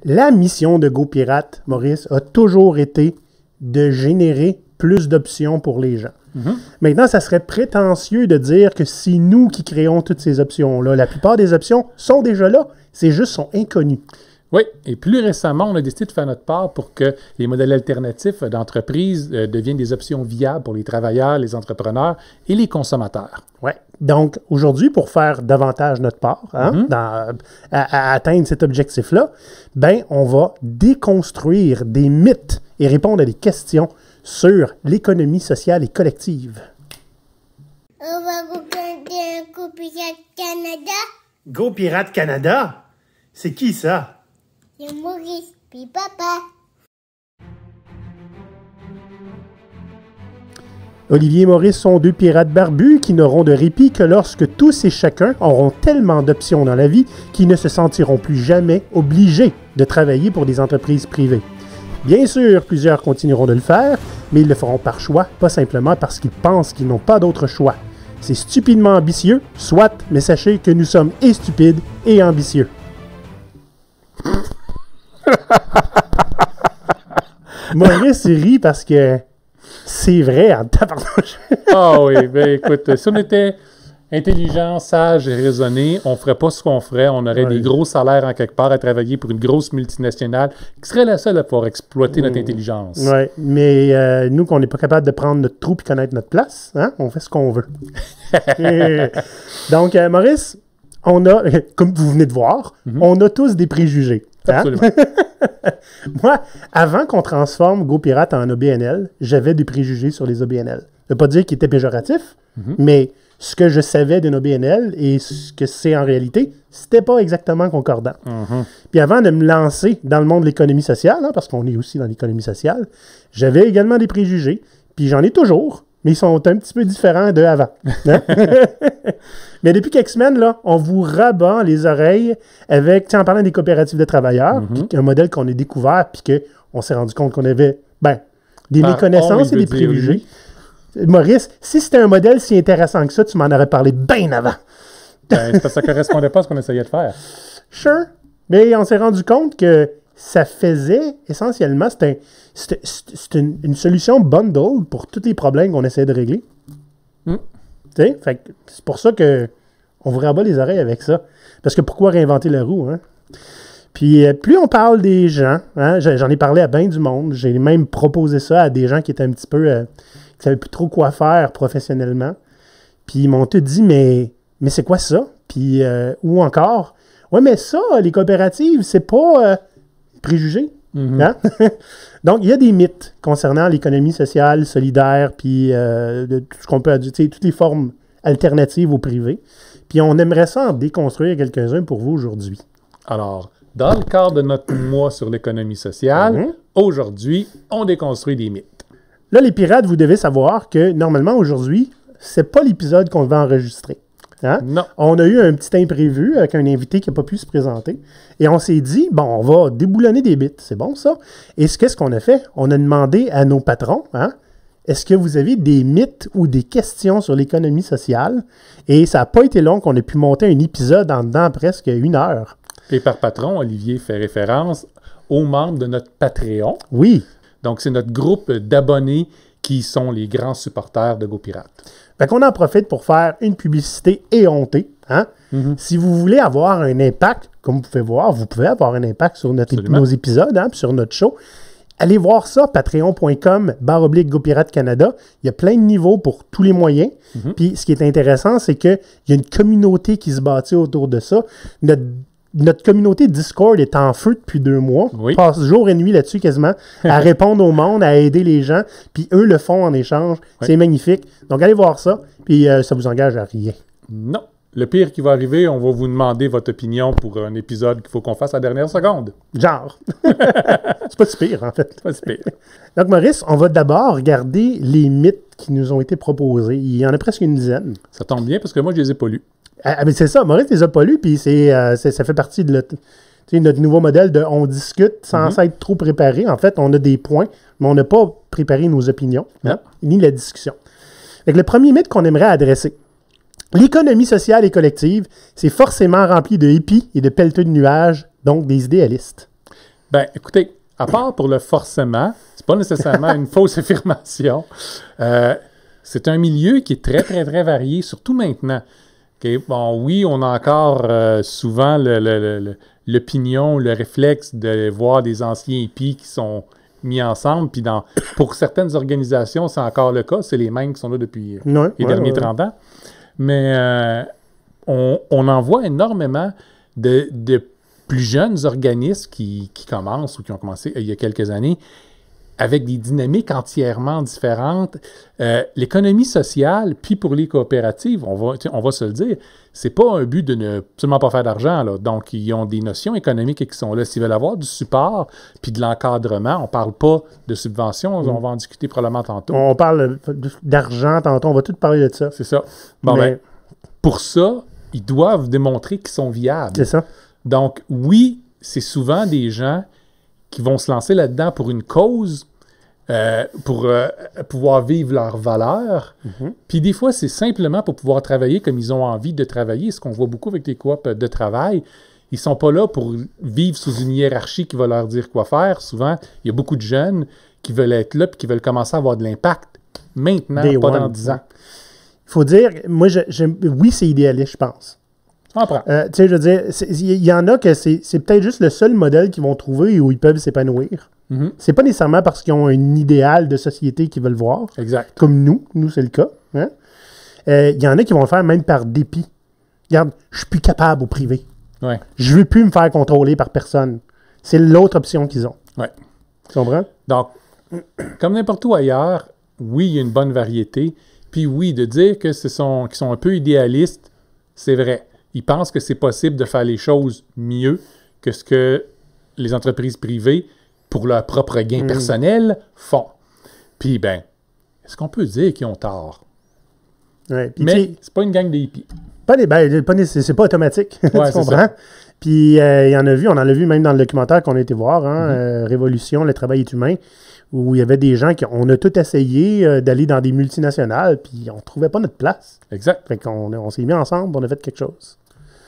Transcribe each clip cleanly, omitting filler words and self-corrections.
La mission de GoPirate, Maurice, a toujours été de générer plus d'options pour les gens. Maintenant, ça serait prétentieux de dire que c'est nous qui créons toutes ces options-là. La plupart des options sont déjà là, c'est juste sont inconnues. Oui, et plus récemment, on a décidé de faire notre part pour que les modèles alternatifs d'entreprise deviennent des options viables pour les travailleurs, les entrepreneurs et les consommateurs. Oui. Donc, aujourd'hui, pour faire davantage notre part à atteindre cet objectif-là, ben, on va déconstruire des mythes et répondre à des questions sur l'économie sociale et collective. On va regarder un GoPirate Canada. GoPirate Canada? C'est qui ça? C'est Maurice, puis papa. Olivier et Maurice sont deux pirates barbus qui n'auront de répit que lorsque tous et chacun auront tellement d'options dans la vie qu'ils ne se sentiront plus jamais obligés de travailler pour des entreprises privées. Bien sûr, plusieurs continueront de le faire, mais ils le feront par choix, pas simplement parce qu'ils pensent qu'ils n'ont pas d'autre choix. C'est stupidement ambitieux, soit, mais sachez que nous sommes et stupides et ambitieux. Maurice rit parce que c'est vrai en tabarnouche. Ah oui, bien écoute, si on était intelligent, sage et raisonné, on ne ferait pas ce qu'on ferait. On aurait des gros salaires en quelque part à travailler pour une grosse multinationale qui serait la seule à pouvoir exploiter notre intelligence. Oui, mais nous, qu'on n'est pas capable de prendre notre trou et connaître notre place, hein, on fait ce qu'on veut. Donc, Maurice, on a, comme vous venez de voir, on a tous des préjugés. Hein? Absolument. Moi, avant qu'on transforme GoPirate en OBNL, j'avais des préjugés sur les OBNL. Ça ne veut pas dire qu'ils étaient péjoratifs, mais ce que je savais d'une OBNL et ce que c'est en réalité, c'était pas exactement concordant. Puis avant de me lancer dans le monde de l'économie sociale, hein, parce qu'on est aussi dans l'économie sociale, j'avais également des préjugés, puis j'en ai toujours, mais ils sont un petit peu différents d'eux avant. Hein? Mais depuis quelques semaines, là, on vous rabat les oreilles avec, en parlant des coopératives de travailleurs, un modèle qu'on a découvert, puis qu'on s'est rendu compte qu'on avait des méconnaissances et des préjugés. Maurice, si c'était un modèle si intéressant que ça, tu m'en aurais parlé bien avant. C'est parce que ça ne correspondait pas à ce qu'on essayait de faire. Sure. Mais on s'est rendu compte que ça faisait, essentiellement, c'était une solution bundle pour tous les problèmes qu'on essayait de régler. C'est pour ça qu'on vous rabat les oreilles avec ça. Parce que pourquoi réinventer la roue, hein? Puis plus on parle des gens, hein, j'en ai parlé à bien du monde, j'ai même proposé ça à des gens qui étaient un petit peu, qui ne savaient plus trop quoi faire professionnellement. Puis ils m'ont tout dit, mais c'est quoi ça? Puis, ou encore, ouais, mais ça, les coopératives, c'est pas préjugé. Hein? Donc, il y a des mythes concernant l'économie sociale, solidaire, puis de tout ce qu'on peut adjuter, toutes les formes alternatives au privé. Puis on aimerait ça en déconstruire quelques-uns pour vous aujourd'hui. Alors, dans le cadre de notre mois sur l'économie sociale, aujourd'hui, on déconstruit des mythes. Là, les pirates, vous devez savoir que normalement, aujourd'hui, c'est pas l'épisode qu'on va enregistrer. Hein? Non. On a eu un petit imprévu avec un invité qui n'a pas pu se présenter. Et on s'est dit, bon, on va déboulonner des bits. C'est bon, ça? Et qu'est-ce qu'on a fait? On a demandé à nos patrons, hein, est-ce que vous avez des mythes ou des questions sur l'économie sociale? Et ça n'a pas été long qu'on ait pu monter un épisode en dedans presque 1 heure. Et par patron, Olivier fait référence aux membres de notre Patreon. Oui. Donc, c'est notre groupe d'abonnés qui sont les grands supporters de GoPirate. Fait qu'on en profite pour faire une publicité éhontée. Hein? Si vous voulez avoir un impact, comme vous pouvez voir, vous pouvez avoir un impact sur nos épisodes, hein, sur notre show. Allez voir ça, patreon.com/GoPirate Canada. Il y a plein de niveaux pour tous les moyens. Puis ce qui est intéressant, c'est qu'il y a une communauté qui se bâtit autour de ça. Notre communauté Discord est en feu depuis 2 mois. Oui. On passe jour et nuit là-dessus quasiment, à répondre au monde, à aider les gens. Puis eux le font en échange. Oui. C'est magnifique. Donc allez voir ça. Puis ça vous engage à rien. Non. Le pire qui va arriver, on va vous demander votre opinion pour un épisode qu'il faut qu'on fasse à la dernière seconde. Genre. C'est pas si pire, en fait. C'est pas si pire. Donc, Maurice, on va d'abord regarder les mythes qui nous ont été proposés. Il y en a presque une dizaine. Ça tombe bien parce que moi, je les ai pas lus. Ah, mais c'est ça, Maurice les a pas lus, puis ça fait partie de notre nouveau modèle de on discute sans être trop préparé. En fait, on a des points, mais on n'a pas préparé nos opinions, hein, ni la discussion. Fait que le premier mythe qu'on aimerait adresser. L'économie sociale et collective, c'est forcément rempli de hippies et de pelleteux de nuages, donc des idéalistes. Ben, écoutez, à part pour le forcément, c'est pas nécessairement une fausse affirmation. C'est un milieu qui est très, très, très varié, surtout maintenant. Okay? Bon, oui, on a encore souvent l'opinion, le réflexe de voir des anciens hippies qui sont mis ensemble. Puis pour certaines organisations, c'est encore le cas. C'est les mêmes qui sont là depuis les derniers 30 ans. Mais on en voit énormément de plus jeunes organismes qui commencent ou qui ont commencé il y a quelques années avec des dynamiques entièrement différentes. L'économie sociale, puis pour les coopératives, on va se le dire, c'est pas un but de ne absolument pas faire d'argent, là. Donc, ils ont des notions économiques qui sont là. S'ils veulent avoir du support, puis de l'encadrement, on parle pas de subventions, on va en discuter probablement tantôt. On parle d'argent tantôt, on va tout parler de ça. C'est ça. Bon, ben, pour ça, ils doivent démontrer qu'ils sont viables. C'est ça. Donc, oui, c'est souvent des gens qui vont se lancer là-dedans pour une cause, pour pouvoir vivre leurs valeurs. Puis des fois, c'est simplement pour pouvoir travailler comme ils ont envie de travailler. Ce qu'on voit beaucoup avec les coops de travail, ils ne sont pas là pour vivre sous une hiérarchie qui va leur dire quoi faire. Souvent, il y a beaucoup de jeunes qui veulent être là et qui veulent commencer à avoir de l'impact maintenant, pas dans 10 ans. Il faut dire, moi, oui, c'est idéaliste, je pense. Tu sais, je veux dire, il y en a que c'est peut-être juste le seul modèle qu'ils vont trouver où ils peuvent s'épanouir. C'est pas nécessairement parce qu'ils ont un idéal de société qu'ils veulent voir. Exact. Comme nous c'est le cas. Hein? Il y en a qui vont le faire même par dépit. Regarde, je suis plus capable au privé. Ouais. Je veux plus me faire contrôler par personne. C'est l'autre option qu'ils ont. Ouais. Tu comprends? Donc, comme n'importe où ailleurs, oui, il y a une bonne variété. Puis oui, de dire qu'ils sont un peu idéalistes, c'est vrai. Ils pensent que c'est possible de faire les choses mieux que ce que les entreprises privées, pour leur propre gain personnel, font. Puis, ben, est-ce qu'on peut dire qu'ils ont tort? Ouais, mais c'est pas une gang de hippies. C'est pas automatique. Ouais, tu comprends? Puis, il y en a vu, on en a vu même dans le documentaire qu'on a été voir, Révolution, le travail est humain, où il y avait des gens on a tout essayé d'aller dans des multinationales, puis on trouvait pas notre place. Exact. Fait qu'on s'est mis ensemble, on a fait quelque chose.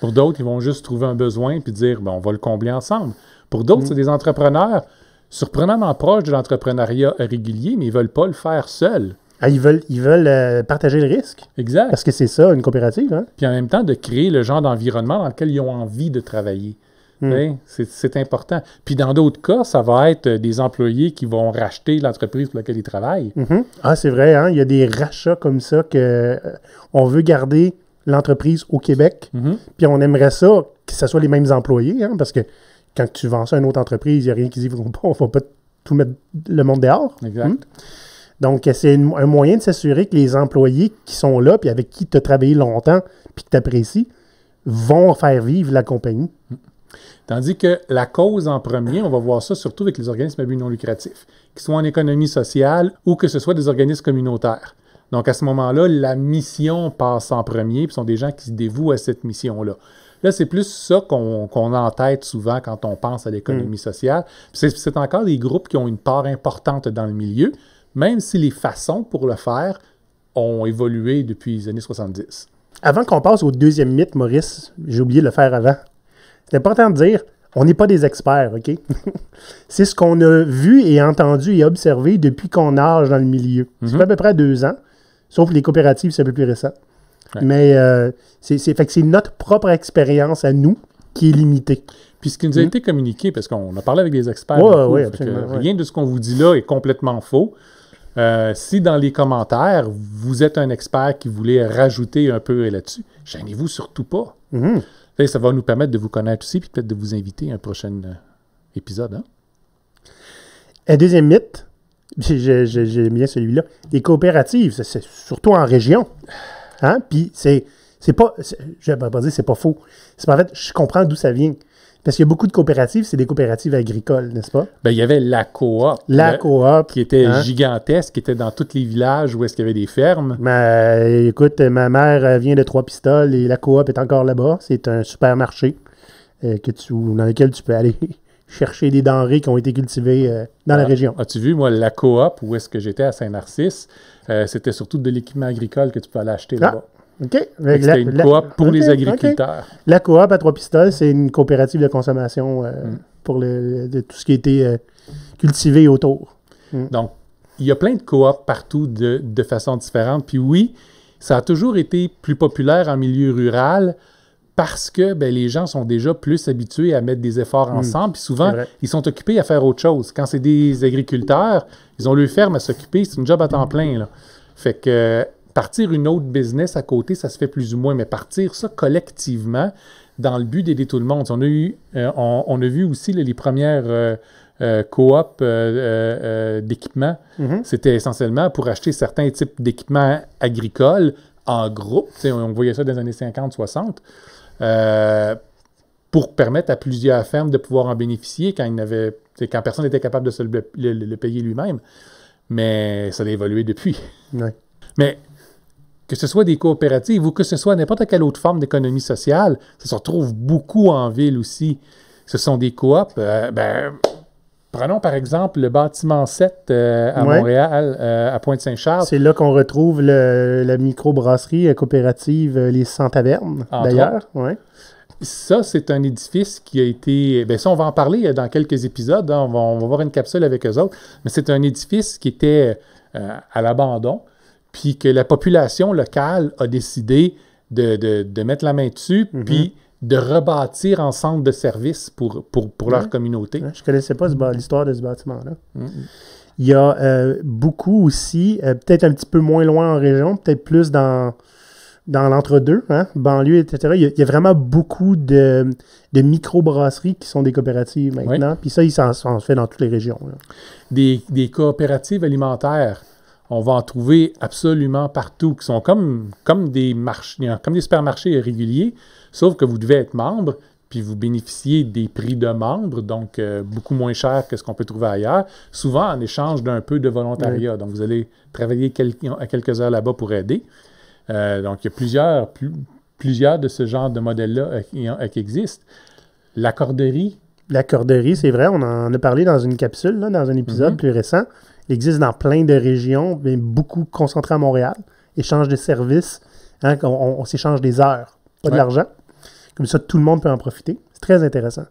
Pour d'autres, ils vont juste trouver un besoin puis dire, on va le combler ensemble. Pour d'autres, c'est des entrepreneurs surprenamment proches de l'entrepreneuriat régulier, mais ils veulent pas le faire seuls. Ah, ils veulent partager le risque. Exact. Parce que c'est ça, une coopérative. Hein? Puis en même temps, de créer le genre d'environnement dans lequel ils ont envie de travailler. C'est important. Puis dans d'autres cas, ça va être des employés qui vont racheter l'entreprise pour laquelle ils travaillent. Ah, c'est vrai, hein? Il y a des rachats comme ça on veut garder l'entreprise au Québec, puis on aimerait ça que ce soit les mêmes employés, hein? Parce que quand tu vends ça à une autre entreprise, il n'y a rien qui dit on ne va pas tout mettre le monde dehors. Exact. Donc, c'est un moyen de s'assurer que les employés qui sont là, puis avec qui tu as travaillé longtemps, puis que tu apprécies, vont faire vivre la compagnie. Tandis que la cause en premier, on va voir ça surtout avec les organismes à but non lucratif, qu'ils soient en économie sociale ou que ce soit des organismes communautaires. Donc, à ce moment-là, la mission passe en premier, puis ce sont des gens qui se dévouent à cette mission-là. Là, c'est plus ça qu'on a en tête souvent quand on pense à l'économie sociale. Puis c'est encore des groupes qui ont une part importante dans le milieu, même si les façons pour le faire ont évolué depuis les années 70. Avant qu'on passe au deuxième mythe, Maurice, j'ai oublié de le faire avant. C'est important de dire, on n'est pas des experts, OK? C'est ce qu'on a vu et entendu et observé depuis qu'on nage dans le milieu. Ça fait à peu près 2 ans, sauf les coopératives, c'est un peu plus récent. Ouais. Mais fait que c'est notre propre expérience à nous qui est limitée. Puis ce qui nous a été communiqué, parce qu'on a parlé avec des experts, oui, absolument, rien de ce qu'on vous dit là est complètement faux. Si dans les commentaires, vous êtes un expert qui voulait rajouter un peu là-dessus, gênez-vous surtout pas. Ça va nous permettre de vous connaître aussi, puis peut-être de vous inviter à un prochain épisode. Hein? Un deuxième mythe, j'aime bien celui-là, les coopératives, c'est surtout en région. Hein? Puis c'est pas, je ne vais pas dire c'est pas faux. C'est en fait, je comprends d'où ça vient. Parce qu'il y a beaucoup de coopératives, c'est des coopératives agricoles, n'est-ce pas? Bien, il y avait la coop. Qui était gigantesque, qui était dans tous les villages où est-ce qu'il y avait des fermes. Écoute, ma mère vient de Trois-Pistoles et la coop est encore là-bas. C'est un supermarché dans lequel tu peux aller chercher des denrées qui ont été cultivées dans la région. As-tu vu, moi, la coop, où est-ce que j'étais à Saint-Narcisse, c'était surtout de l'équipement agricole que tu peux aller acheter là-bas. OK. C'était une coop pour les agriculteurs. Okay. La coop à Trois-Pistoles, c'est une coopérative de consommation pour de tout ce qui a été cultivé autour. Donc, il y a plein de coops partout de façon différente. Puis oui, ça a toujours été plus populaire en milieu rural parce que les gens sont déjà plus habitués à mettre des efforts ensemble. Puis souvent, ils sont occupés à faire autre chose. Quand c'est des agriculteurs, ils ont leur ferme à s'occuper. C'est une job à temps plein, là. Fait que partir une autre business à côté, ça se fait plus ou moins. Mais partir ça collectivement dans le but d'aider tout le monde. On a vu aussi les premières coop d'équipement. C'était essentiellement pour acheter certains types d'équipements agricoles en groupe. On voyait ça dans les années 50-60 pour permettre à plusieurs fermes de pouvoir en bénéficier quand personne n'était capable de se le payer lui-même. Mais ça a évolué depuis. Ouais. Mais que ce soit des coopératives ou que ce soit n'importe quelle autre forme d'économie sociale, ça se retrouve beaucoup en ville aussi. Ce sont des coops. Prenons par exemple le bâtiment 7 à Montréal, à Pointe-Saint-Charles. C'est là qu'on retrouve la microbrasserie coopérative Les 100 Tavernes, d'ailleurs. Ouais. Ça, c'est un édifice qui a été... ça, on va en parler dans quelques épisodes. Hein, on va voir une capsule avec eux autres. Mais c'est un édifice qui était à l'abandon, puis que la population locale a décidé de mettre la main dessus, puis de rebâtir en centre de service pour leur communauté. Je ne connaissais pas l'histoire de ce bâtiment-là. Il y a beaucoup aussi, peut-être un petit peu moins loin en région, peut-être plus dans l'entre-deux, banlieue, etc. Il y a vraiment beaucoup de microbrasseries qui sont des coopératives maintenant. Puis ça, il s'en fait dans toutes les régions. Là. Des coopératives alimentaires, on va en trouver absolument partout, qui sont comme des marchés, comme des supermarchés réguliers, sauf que vous devez être membre, puis vous bénéficiez des prix de membre, donc beaucoup moins cher que ce qu'on peut trouver ailleurs, souvent en échange d'un peu de volontariat. Donc, vous allez travailler à quelques heures là-bas pour aider. Donc, il y a plusieurs de ce genre de modèles-là qui existent. La corderie. La corderie, c'est vrai, on en a parlé dans une capsule, là, dans un épisode plus récent. Il existe dans plein de régions, mais beaucoup concentrés à Montréal. Échange de services, on s'échange des heures, pas de l'argent. Comme ça, tout le monde peut en profiter. C'est très intéressant.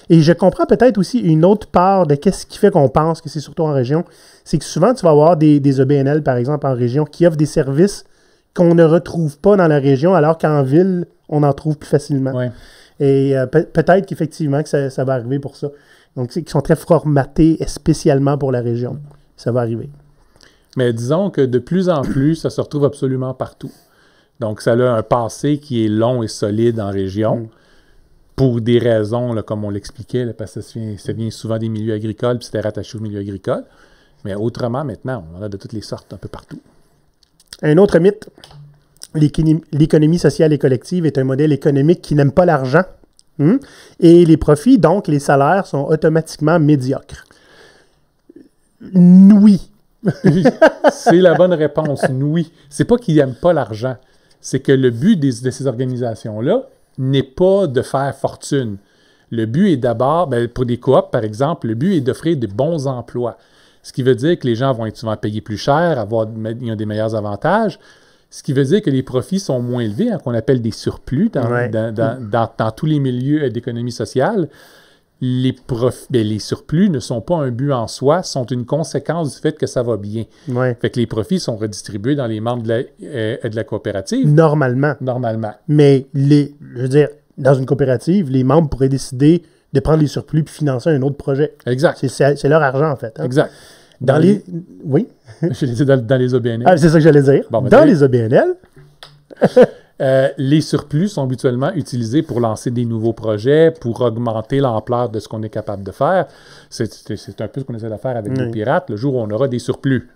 Et je comprends peut-être aussi une autre part de qu'est-ce qui fait qu'on pense que c'est surtout en région. C'est que souvent, tu vas avoir des EBNL, par exemple, en région, qui offrent des services qu'on ne retrouve pas dans la région, alors qu'en ville, on en trouve plus facilement. Ouais. Et peut-être qu'effectivement, que ça va arriver pour ça. Donc, qui sont très formatés spécialement pour la région. Ça va arriver. Mais disons que de plus en plus, ça se retrouve absolument partout. Donc, ça a un passé qui est long et solide en région, pour des raisons, là, comme on l'expliquait, là, parce que ça vient souvent des milieux agricoles, puis c'était rattaché au milieu agricole. Mais autrement, maintenant, on en a de toutes les sortes, un peu partout. Un autre mythe, l'économie sociale et collective est un modèle économique qui n'aime pas l'argent. Et les profits, donc les salaires, sont automatiquement médiocres. Oui. C'est la bonne réponse, oui. C'est pas qu'ils n'aiment pas l'argent. C'est que le but de ces organisations-là n'est pas de faire fortune. Le but est d'abord, pour des coops, par exemple, le but est d'offrir de bons emplois. Ce qui veut dire que les gens vont être souvent payés plus cher, ils ont des meilleurs avantages. Ce qui veut dire que les profits sont moins élevés, qu'on appelle des surplus dans tous les milieux d'économie sociale. Les surplus ne sont pas un but en soi, sont une conséquence du fait que ça va bien. Fait que les profits sont redistribués dans les membres de la coopérative. Normalement. Mais, je veux dire, dans une coopérative, les membres pourraient décider de prendre les surplus puis financer un autre projet. Exact. C'est leur argent, en fait. Exact. Oui? Je l'ai dit dans les OBNL. Ah, c'est ça que j'allais dire. Bon, dans les OBNL... les surplus sont habituellement utilisés pour lancer des nouveaux projets, pour augmenter l'ampleur de ce qu'on est capable de faire. C'est un peu ce qu'on essaie de faire avec nos pirates, le jour où on aura des surplus.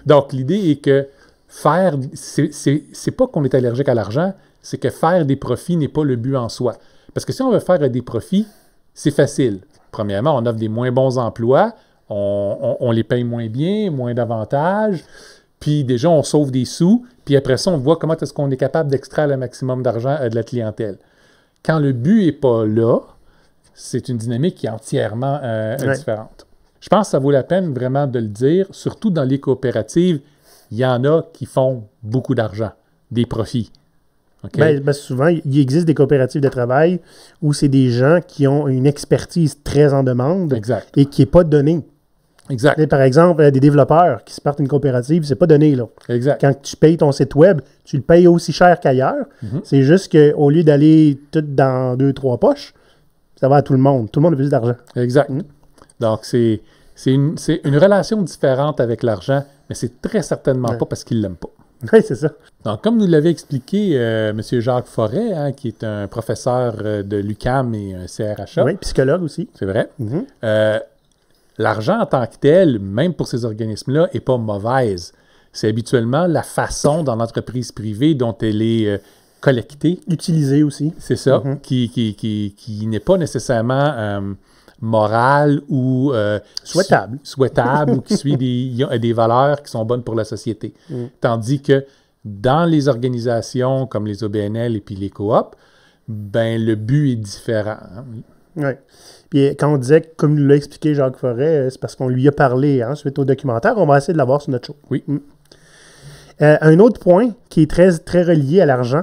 Donc, l'idée est que c'est pas qu'on est allergique à l'argent, c'est que faire des profits n'est pas le but en soi. Parce que si on veut faire des profits, c'est facile. Premièrement, on offre des moins bons emplois, on les paye moins bien, moins d'avantages, puis déjà, on sauve des sous, puis après ça, on voit comment est-ce qu'on est capable d'extraire le maximum d'argent de la clientèle. Quand le but n'est pas là, c'est une dynamique qui est entièrement différente. Je pense que ça vaut la peine vraiment de le dire, surtout dans les coopératives, il y en a qui font beaucoup d'argent, des profits. OK? Ben, souvent, il existe des coopératives de travail où c'est des gens qui ont une expertise très en demande Exact. et qui n'est pas donnée. Exact. Et par exemple, des développeurs qui se partent une coopérative, c'est pas donné, là. Exact. Quand tu payes ton site web, tu le payes aussi cher qu'ailleurs. C'est juste qu'au lieu d'aller tout dans 2-3 poches, ça va à tout le monde. Tout le monde a plus d'argent. Exact. Donc, c'est une relation différente avec l'argent, mais c'est très certainement pas parce qu'ils ne l'aiment pas. Oui, c'est ça. Donc, comme nous l'avait expliqué M. Jacques Forêt, hein, qui est un professeur de l'UQAM et un CRHA, Oui, psychologue aussi. c'est vrai, l'argent en tant que tel, même pour ces organismes-là, n'est pas mauvaise. C'est habituellement la façon dans l'entreprise privée dont elle est collectée. Utilisé aussi. C'est ça, qui n'est pas nécessairement morale ou Souhaitable. ou qui suit des valeurs qui sont bonnes pour la société. Tandis que dans les organisations comme les OBNL et puis les coops, ben le but est différent. Hein? Oui. Puis quand on disait, comme nous l'a expliqué Jacques Forêt, c'est parce qu'on lui a parlé suite au documentaire. On va essayer de l'avoir sur notre show. Oui. Un autre point qui est très, très relié à l'argent,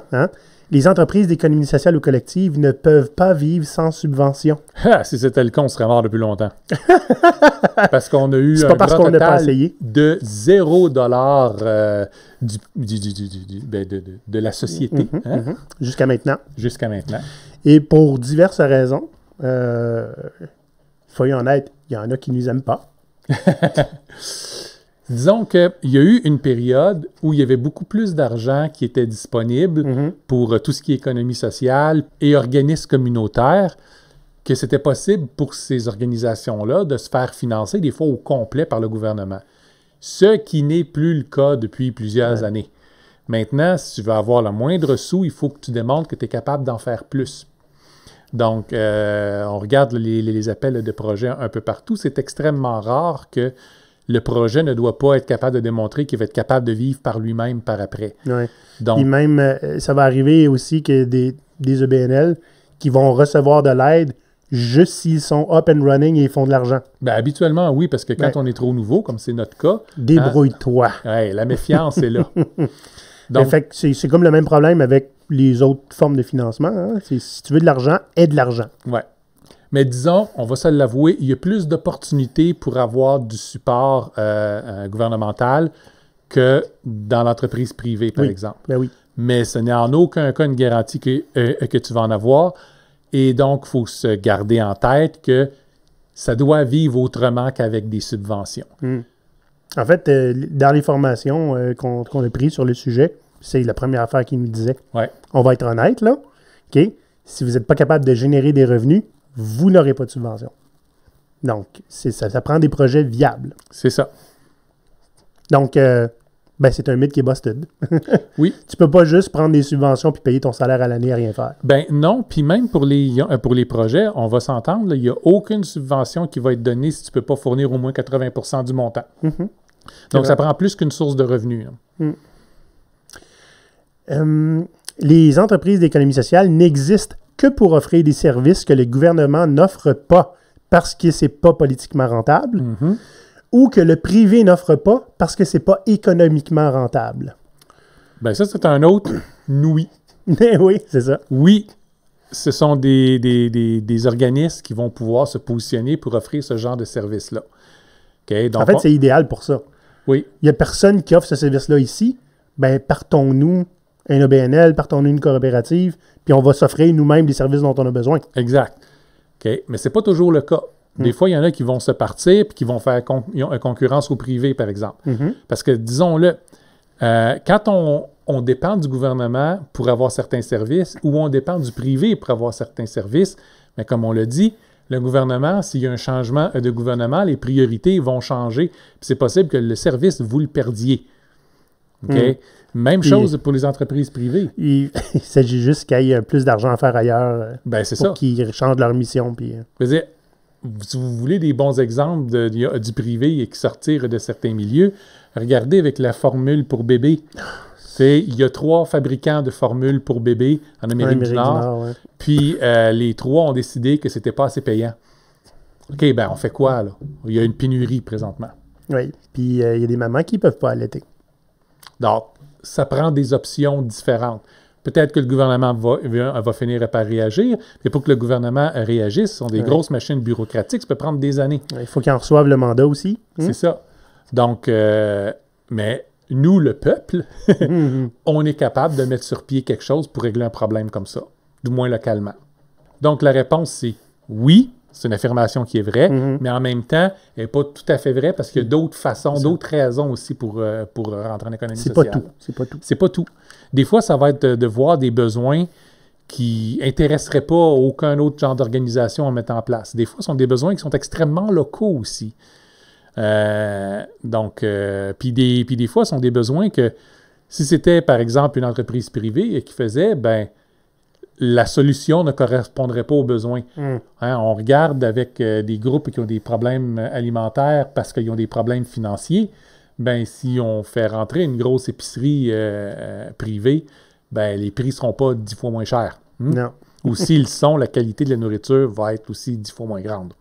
les entreprises d'économie sociale ou collective ne peuvent pas vivre sans subvention. Si c'était le cas, on serait mort depuis longtemps. Parce qu'on a eu C'est un pas parce grand qu'on n'a pas total essayé. de 0 $ de la société Jusqu'à maintenant. jusqu'à maintenant. Et pour diverses raisons, faut y en être. Il y en a qui ne nous aiment pas. Disons qu'il y a eu une période où il y avait beaucoup plus d'argent qui était disponible pour tout ce qui est économie sociale et organismes communautaires, que c'était possible pour ces organisations-là de se faire financer des fois au complet par le gouvernement. Ce qui n'est plus le cas depuis plusieurs années. Maintenant, si tu veux avoir le moindre sou, il faut que tu démontres que tu es capable d'en faire plus. Donc, on regarde les appels de projets un peu partout. C'est extrêmement rare que le projet ne doit pas être capable de démontrer qu'il va être capable de vivre par lui-même par après. Ouais. Donc, Et même, ça va arriver aussi que des EBNL qui vont recevoir de l'aide juste s'ils sont up and running et ils font de l'argent. ben, habituellement, oui, parce que quand on est trop nouveau, comme c'est notre cas, Débrouille-toi. la méfiance est là. Donc, Fait que c'est comme le même problème avec les autres formes de financement. Si tu veux de l'argent, aie de l'argent. ouais. Mais disons, on va se l'avouer, il y a plus d'opportunités pour avoir du support gouvernemental que dans l'entreprise privée, par exemple. Ben oui. Mais ce n'est en aucun cas une garantie que tu vas en avoir. Et donc, il faut se garder en tête que ça doit vivre autrement qu'avec des subventions. En fait, dans les formations qu'on a prises sur le sujet, c'est la première affaire qu'ils nous disaient. Ouais. On va être honnête, là. OK? Si vous n'êtes pas capable de générer des revenus, vous n'aurez pas de subvention. Donc, ça prend des projets viables. C'est ça. Donc, c'est un mythe qui est busted. Oui. Tu peux pas juste prendre des subventions puis payer ton salaire à l'année à rien faire. Ben non, puis même pour les projets, on va s'entendre, là, il n'y a aucune subvention qui va être donnée si tu ne peux pas fournir au moins 80% du montant. Donc, ça prend plus qu'une source de revenus. Les entreprises d'économie sociale n'existent que pour offrir des services que le gouvernement n'offre pas parce que c'est pas politiquement rentable ou que le privé n'offre pas parce que c'est pas économiquement rentable. Ben ça, c'est un autre oui. Oui, c'est ça. Oui, ce sont des organismes qui vont pouvoir se positionner pour offrir ce genre de service-là. Okay? Donc, en fait, c'est idéal pour ça. Oui. Il n'y a personne qui offre ce service-là ici. Ben, partons-nous un OBNL, partons-nous une coopérative, puis on va s'offrir nous-mêmes des services dont on a besoin. Exact. Okay? Mais ce n'est pas toujours le cas. Des fois, il y en a qui vont se partir puis qui vont faire concurrence au privé, par exemple. Parce que, disons-le, quand on dépend du gouvernement pour avoir certains services ou on dépend du privé pour avoir certains services, mais comme on l'a dit, le gouvernement, s'il y a un changement de gouvernement, les priorités vont changer. Puis c'est possible que le service, vous le perdiez. OK? Même chose pour les entreprises privées. Il s'agit juste qu'il y ait plus d'argent à faire ailleurs c'est pour ça. qu'ils changent leur mission. Puis, Je veux dire, si vous voulez des bons exemples du privé et qui sortir de certains milieux, regardez avec la formule pour bébé. Il y a 3 fabricants de formules pour bébé en Amérique du Nord. Ouais. Puis les 3 ont décidé que c'était pas assez payant. OK, ben on fait quoi, là? Il y a une pénurie présentement. Oui, puis il y a des mamans qui ne peuvent pas allaiter. Donc, ça prend des options différentes. Peut-être que le gouvernement va finir par réagir, mais pour que le gouvernement réagisse, ce sont des grosses machines bureaucratiques, ça peut prendre des années. Il faut qu'ils en reçoivent le mandat aussi. C'est ça. Donc, mais nous, le peuple, on est capable de mettre sur pied quelque chose pour régler un problème comme ça, du moins localement. Donc, la réponse, c'est oui. C'est une affirmation qui est vraie, mais en même temps, elle n'est pas tout à fait vraie parce qu'il y a d'autres façons, d'autres raisons aussi pour rentrer en économie sociale. C'est pas tout. C'est pas tout. Des fois, ça va être de voir des besoins qui n'intéresseraient pas aucun autre genre d'organisation à mettre en place. Des fois, ce sont des besoins qui sont extrêmement locaux aussi. Puis des fois, ce sont des besoins que si c'était, par exemple, une entreprise privée qui faisait, ben la solution ne correspondrait pas aux besoins. On regarde avec des groupes qui ont des problèmes alimentaires parce qu'ils ont des problèmes financiers. Ben, si on fait rentrer une grosse épicerie privée, ben, les prix ne seront pas 10 fois moins chers. Non. Ou s'ils sont, la qualité de la nourriture va être aussi 10 fois moins grande.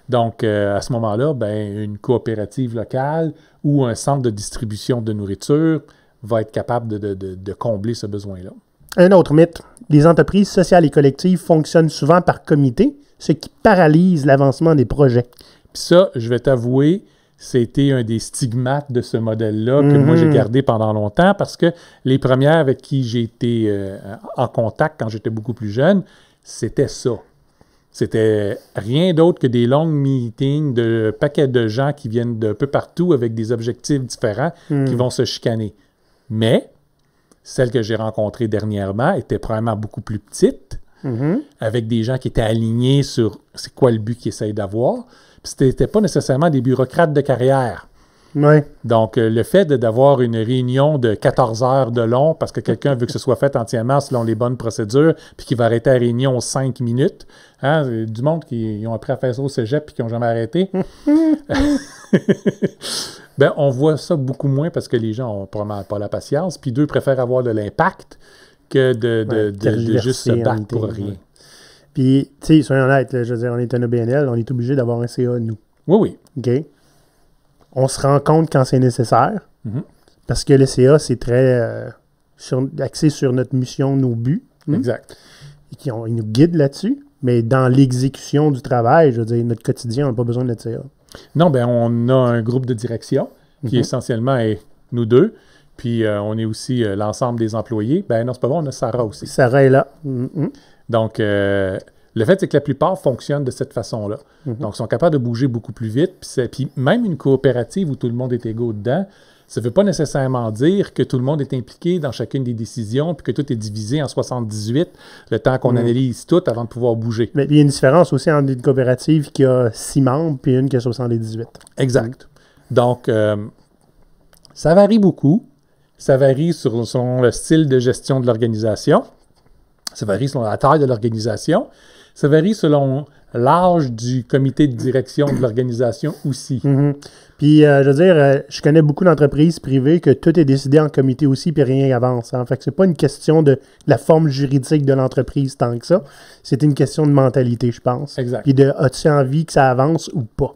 Donc, à ce moment-là, ben, une coopérative locale ou un centre de distribution de nourriture va être capable de combler ce besoin-là. Un autre mythe. Les entreprises sociales et collectives fonctionnent souvent par comité, ce qui paralyse l'avancement des projets. Puis ça, je vais t'avouer, c'était un des stigmates de ce modèle-là que moi, j'ai gardé pendant longtemps parce que les premières avec qui j'ai été en contact quand j'étais beaucoup plus jeune, c'était ça. C'était rien d'autre que des longs meetings de paquets de gens qui viennent d'un peu partout avec des objectifs différents qui vont se chicaner. Mais celle que j'ai rencontrée dernièrement était probablement beaucoup plus petite, avec des gens qui étaient alignés sur c'est quoi le but qu'ils essayent d'avoir. Puis c'était pas nécessairement des bureaucrates de carrière. Ouais. Donc, le fait d'avoir une réunion de 14 heures de long, parce que quelqu'un veut que ce soit fait entièrement selon les bonnes procédures, puis qui va arrêter la réunion aux 5 minutes, du monde qui ont appris à faire ça au cégep puis qui n'ont jamais arrêté. Ben, on voit ça beaucoup moins parce que les gens n'ont probablement pas la patience, puis d'eux préfèrent avoir de l'impact que de juste se battre pour rien. Puis, tu sais, soyons honnêtes, là, je veux dire, on est un OBNL, on est obligé d'avoir un CA, nous. Oui. OK? On se rend compte quand c'est nécessaire, parce que le CA, c'est très axé sur notre mission, nos buts. Exact. Et ils nous guident là-dessus, mais dans l'exécution du travail, je veux dire, notre quotidien, on n'a pas besoin de notre CA. Non, bien, on a un groupe de direction qui essentiellement est nous deux, puis on est aussi l'ensemble des employés. Ben non, c'est pas bon, on a Sarah aussi. Sarah est là. Donc, le fait, c'est que la plupart fonctionnent de cette façon-là. Donc, ils sont capables de bouger beaucoup plus vite. Puis même une coopérative où tout le monde est égaux dedans, ça ne veut pas nécessairement dire que tout le monde est impliqué dans chacune des décisions puis que tout est divisé en 78, le temps qu'on analyse tout avant de pouvoir bouger. Mais il y a une différence aussi entre une coopérative qui a 6 membres puis une qui a 78. Exact. Donc, ça varie beaucoup. Ça varie selon le style de gestion de l'organisation. Ça varie selon la taille de l'organisation. Ça varie selon l'âge du comité de direction de l'organisation aussi. Puis, je veux dire, je connais beaucoup d'entreprises privées que tout est décidé en comité aussi puis rien n'avance. Fait que c'est pas une question de la forme juridique de l'entreprise tant que ça. C'est une question de mentalité, je pense. Exact. Puis de as-tu envie que ça avance ou pas?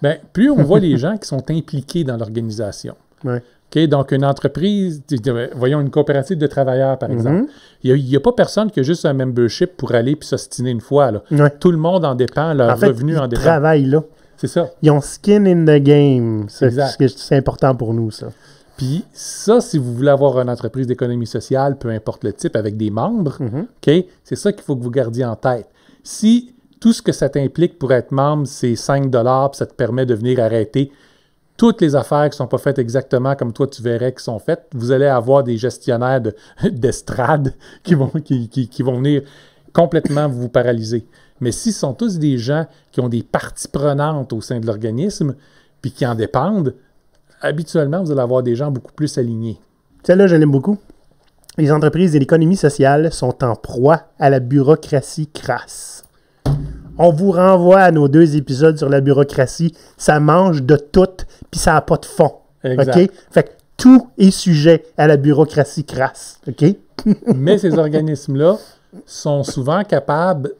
Bien, plus on voit les gens qui sont impliqués dans l'organisation. Ouais. Okay, donc, une entreprise, voyons une coopérative de travailleurs, par exemple. Il n'y a pas personne qui a juste un membership pour aller puis s'ostiner une fois. Là. Ouais. Tout le monde en dépend, leur revenu en dépend. Ils travaillent là. C'est ça. Ils ont skin in the game. C'est important pour nous, ça. Puis ça, si vous voulez avoir une entreprise d'économie sociale, peu importe le type, avec des membres, okay, c'est ça qu'il faut que vous gardiez en tête. Si tout ce que ça t'implique pour être membre, c'est 5 $, puis ça te permet de venir arrêter toutes les affaires qui ne sont pas faites exactement comme toi tu verrais qui sont faites, vous allez avoir des gestionnaires d'estrade qui vont venir complètement vous paralyser. Mais si ce sont tous des gens qui ont des parties prenantes au sein de l'organisme puis qui en dépendent, habituellement, vous allez avoir des gens beaucoup plus alignés. Celle-là, je l'aime beaucoup. Les entreprises et l'économie sociale sont en proie à la bureaucratie crasse. On vous renvoie à nos 2 épisodes sur la bureaucratie. Ça mange de tout, puis ça n'a pas de fond. Exact. OK? Fait que tout est sujet à la bureaucratie crasse. OK? Mais ces organismes-là sont souvent capables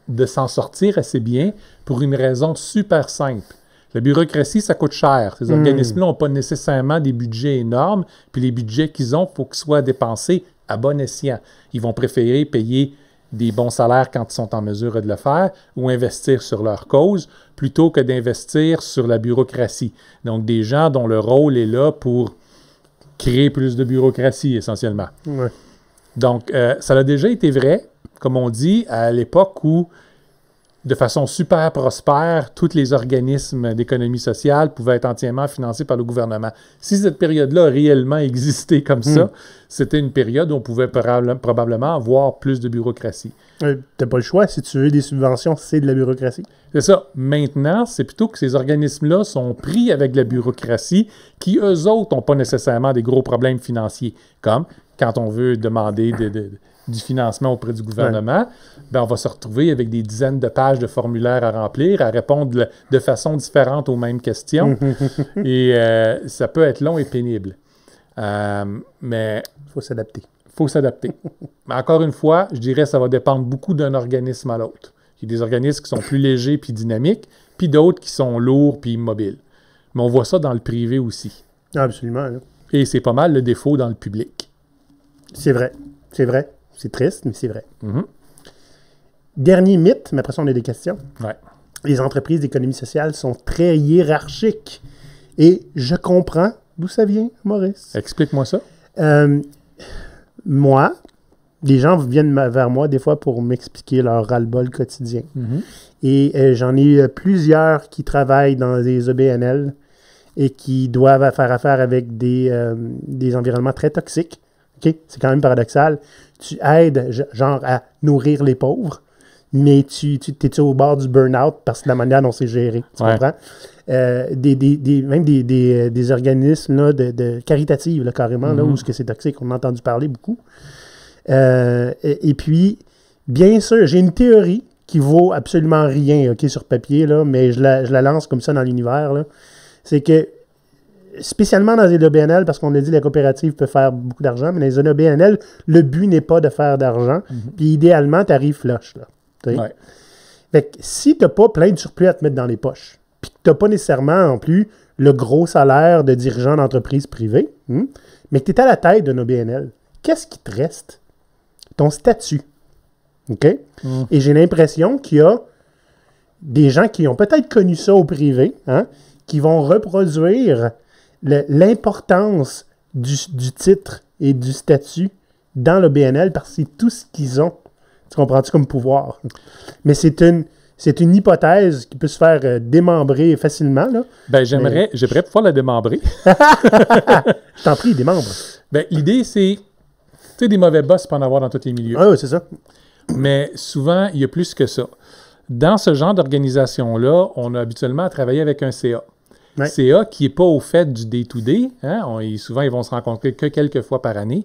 de s'en sortir assez bien pour une raison super simple. La bureaucratie, ça coûte cher. Ces organismes-là n'ont pas nécessairement des budgets énormes, puis les budgets qu'ils ont, il faut qu'ils soient dépensés à bon escient. Ils vont préférer payer des bons salaires quand ils sont en mesure de le faire ou investir sur leur cause plutôt que d'investir sur la bureaucratie. Donc, des gens dont le rôle est là pour créer plus de bureaucratie, essentiellement. Ouais. Donc, ça a déjà été vrai, comme on dit, à l'époque où, de façon super prospère, tous les organismes d'économie sociale pouvaient être entièrement financés par le gouvernement. Si cette période-là a réellement existé comme ça, c'était une période où on pouvait probablement avoir plus de bureaucratie. T'as pas le choix. Si tu veux des subventions, c'est de la bureaucratie. C'est ça. Maintenant, c'est plutôt que ces organismes-là sont pris avec la bureaucratie qui, eux autres, n'ont pas nécessairement des gros problèmes financiers, comme quand on veut demander du financement auprès du gouvernement, ben on va se retrouver avec des dizaines de pages de formulaires à remplir, à répondre de façon différente aux mêmes questions. Et ça peut être long et pénible. Mais Il faut s'adapter. il faut s'adapter. Mais encore une fois, je dirais que ça va dépendre beaucoup d'un organisme à l'autre. Il y a des organismes qui sont plus légers puis dynamiques, puis d'autres qui sont lourds puis immobiles. Mais on voit ça dans le privé aussi. Absolument. Là. Et c'est pas mal le défaut dans le public. C'est vrai. C'est vrai. C'est triste, mais c'est vrai. Mhm. Dernier mythe, mais après ça, on a des questions. Ouais. Les entreprises d'économie sociale sont très hiérarchiques. Et je comprends d'où ça vient, Maurice. Explique-moi ça. Moi, les gens viennent vers moi des fois pour m'expliquer leur ras-le-bol quotidien. Mhm. Et j'en ai plusieurs qui travaillent dans des EBNL et qui doivent faire affaire avec des environnements très toxiques. Okay? C'est quand même paradoxal. Tu aides, genre, à nourrir les pauvres, mais t'es-tu au bord du burn-out parce que la manière dont c'est géré. Tu comprends? Même des organismes là, de caritatifs, là, carrément, là, où c'est toxique. On a entendu parler beaucoup. Et puis, bien sûr, j'ai une théorie qui vaut absolument rien, OK, sur papier, là, mais je la lance comme ça dans l'univers. Là. C'est que, spécialement dans les EBNL, parce qu'on a dit que la coopérative peut faire beaucoup d'argent, mais dans les EBNL, le but n'est pas de faire d'argent. Puis idéalement, tu arrives flush. Là, Ouais. fait que si tu n'as pas plein de surplus à te mettre dans les poches, puis que tu n'as pas nécessairement non plus le gros salaire de dirigeant d'entreprise privée, mais que tu es à la tête d'un EBNL, qu'est-ce qui te reste? Ton statut. OK? Et j'ai l'impression qu'il y a des gens qui ont peut-être connu ça au privé, qui vont reproduire l'importance du titre et du statut dans le BNL parce que c'est tout ce qu'ils ont. Tu comprends-tu comme pouvoir? Mais c'est une hypothèse qui peut se faire démembrer facilement. Là. Ben, j'aimerais pouvoir la démembrer. Je t'en prie, démembre. Ben, l'idée, c'est, tu sais, des mauvais boss, pas en avoir dans tous les milieux. Ah oui, c'est ça. Mais souvent, il y a plus que ça. Dans ce genre d'organisation-là, on a habituellement à travailler avec un CA. Ouais. CA qui n'est pas au fait du day-to-day. Souvent, ils vont se rencontrer que quelques fois par année.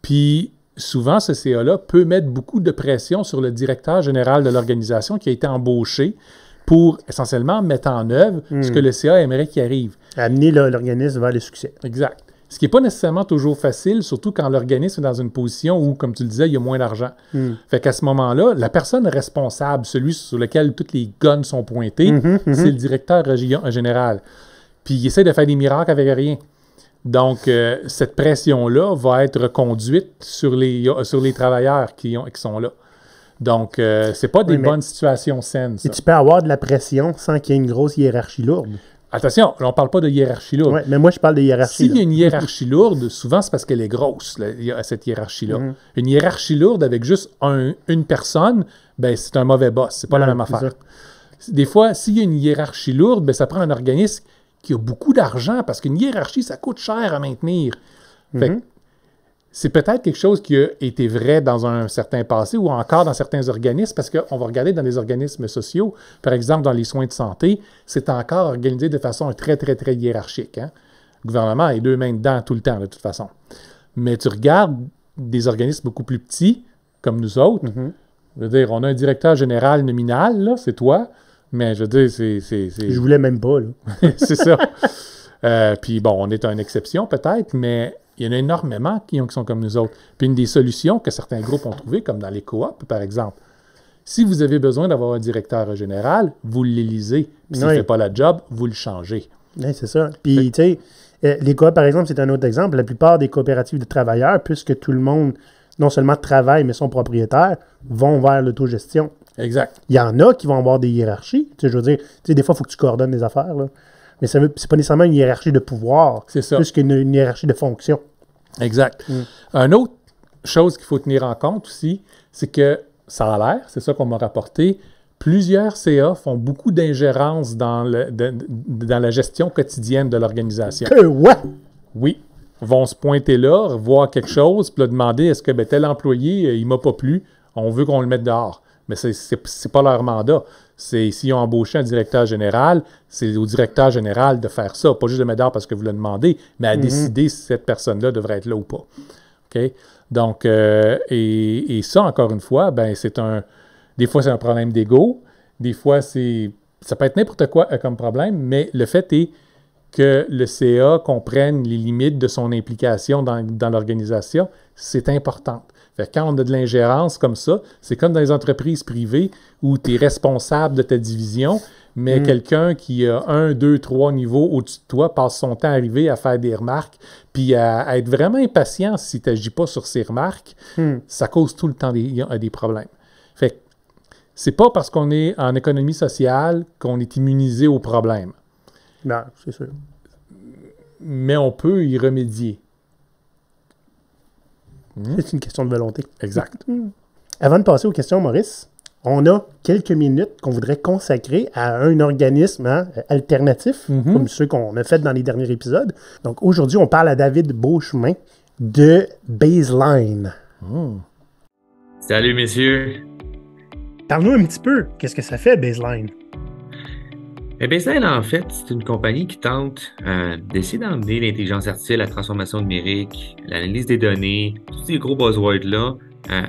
Puis, souvent, ce CA-là peut mettre beaucoup de pression sur le directeur général de l'organisation qui a été embauché pour essentiellement mettre en œuvre ce que le CA aimerait qu'il arrive. Amener l'organisme vers le succès. Exact. Ce qui n'est pas nécessairement toujours facile, surtout quand l'organisme est dans une position où, comme tu le disais, il y a moins d'argent. Fait qu'à ce moment-là, la personne responsable, celui sur lequel toutes les guns sont pointés, c'est le directeur général. Puis il essaie de faire des miracles avec rien. Donc, cette pression-là va être conduite sur les travailleurs qui sont là. Donc, c'est pas des bonnes situations saines, ça. Et tu peux avoir de la pression sans qu'il y ait une grosse hiérarchie lourde. Attention, on ne parle pas de hiérarchie lourde. Ouais, mais moi, je parle de hiérarchie. S'il y a une hiérarchie lourde, souvent, c'est parce qu'elle est grosse, cette hiérarchie-là. Une hiérarchie lourde avec juste une personne, ben, c'est un mauvais boss. C'est pas la même affaire. Des fois, s'il y a une hiérarchie lourde, ben, ça prend un organisme qui a beaucoup d'argent parce qu'une hiérarchie, ça coûte cher à maintenir. Fait que c'est peut-être quelque chose qui a été vrai dans un certain passé ou encore dans certains organismes parce qu'on va regarder dans les organismes sociaux, par exemple dans les soins de santé, c'est encore organisé de façon très, très, très hiérarchique. Le gouvernement a les deux mains dedans tout le temps, de toute façon. Mais tu regardes des organismes beaucoup plus petits, comme nous autres, je veux dire, on a un directeur général nominal, là, c'est toi, mais je veux dire, c'est... Je voulais même pas, là. C'est ça. Puis bon, on est une exception peut-être, mais il y en a énormément qui sont comme nous autres. Puis une des solutions que certains groupes ont trouvées, comme dans les coops, par exemple, si vous avez besoin d'avoir un directeur général, vous l'élisez. Puis s'il ne fait pas la job, vous le changez. Oui, c'est ça. Puis, tu sais, Les coop, par exemple, c'est un autre exemple. La plupart des coopératives de travailleurs, puisque tout le monde non seulement travaille, mais sont propriétaires, vont vers l'autogestion. Exact. Il y en a qui vont avoir des hiérarchies. Tu sais, je veux dire, tu sais, des fois, il faut que tu coordonnes les affaires. Là. Mais c'est pas nécessairement une hiérarchie de pouvoir. C'est ça. Plus qu'une hiérarchie de fonction. Exact. Une autre chose qu'il faut tenir en compte aussi, c'est que ça a l'air, c'est ça qu'on m'a rapporté, plusieurs CA font beaucoup d'ingérence dans la gestion quotidienne de l'organisation. Ouais! Oui. Vont se pointer là, voir quelque chose, puis là, demander est-ce que tel employé, il m'a pas plu, on veut qu'on le mette dehors. Mais c'est pas leur mandat. S'ils ont embauché un directeur général, c'est au directeur général de faire ça, pas juste de mettre dehors parce que vous le demandez, mais à décider si cette personne-là devrait être là ou pas. OK? Donc, et ça, encore une fois, ben des fois, c'est un problème d'ego, des fois, ça peut être n'importe quoi comme problème, mais le fait est que le CA comprenne les limites de son implication dans l'organisation, c'est important. Fait que quand on a de l'ingérence comme ça, c'est comme dans les entreprises privées où tu es responsable de ta division, mais quelqu'un qui a 1, 2, 3 niveaux au-dessus de toi passe son temps à arriver à faire des remarques, puis à être vraiment impatient si tu n'agis pas sur ces remarques, ça cause tout le temps des problèmes. Fait que c'est pas parce qu'on est en économie sociale qu'on est immunisé aux problèmes. Non, c'est sûr. Mais on peut y remédier. C'est une question de volonté. Exact. Avant de passer aux questions, Maurice, on a quelques minutes qu'on voudrait consacrer à un organisme alternatif, comme ceux qu'on a fait dans les derniers épisodes. Donc aujourd'hui, on parle à David Beauchemin de Baseline. Salut, messieurs. Parle-nous un petit peu. Qu'est-ce que ça fait, Baseline? Baseline, en fait, c'est une compagnie qui tente d'essayer d'emmener l'intelligence artificielle, la transformation numérique, l'analyse des données, tous ces gros buzzwords-là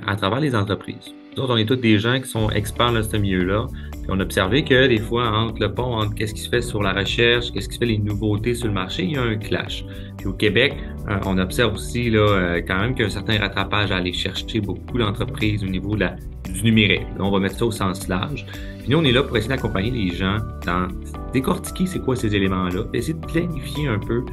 à travers les entreprises. Nous autres, on est tous des gens qui sont experts dans ce milieu-là. Puis on a observé que des fois, entre le pont, entre qu'est-ce qui se fait sur la recherche, qu'est-ce qui se fait les nouveautés sur le marché, il y a un clash. Puis au Québec, on observe aussi là, quand même qu'il y a un certain rattrapage à aller chercher beaucoup d'entreprises au niveau du numérique. Là, on va mettre ça au sens large. Puis nous, on est là pour essayer d'accompagner les gens dans décortiquer c'est quoi ces éléments-là, puis essayer de planifier un peu,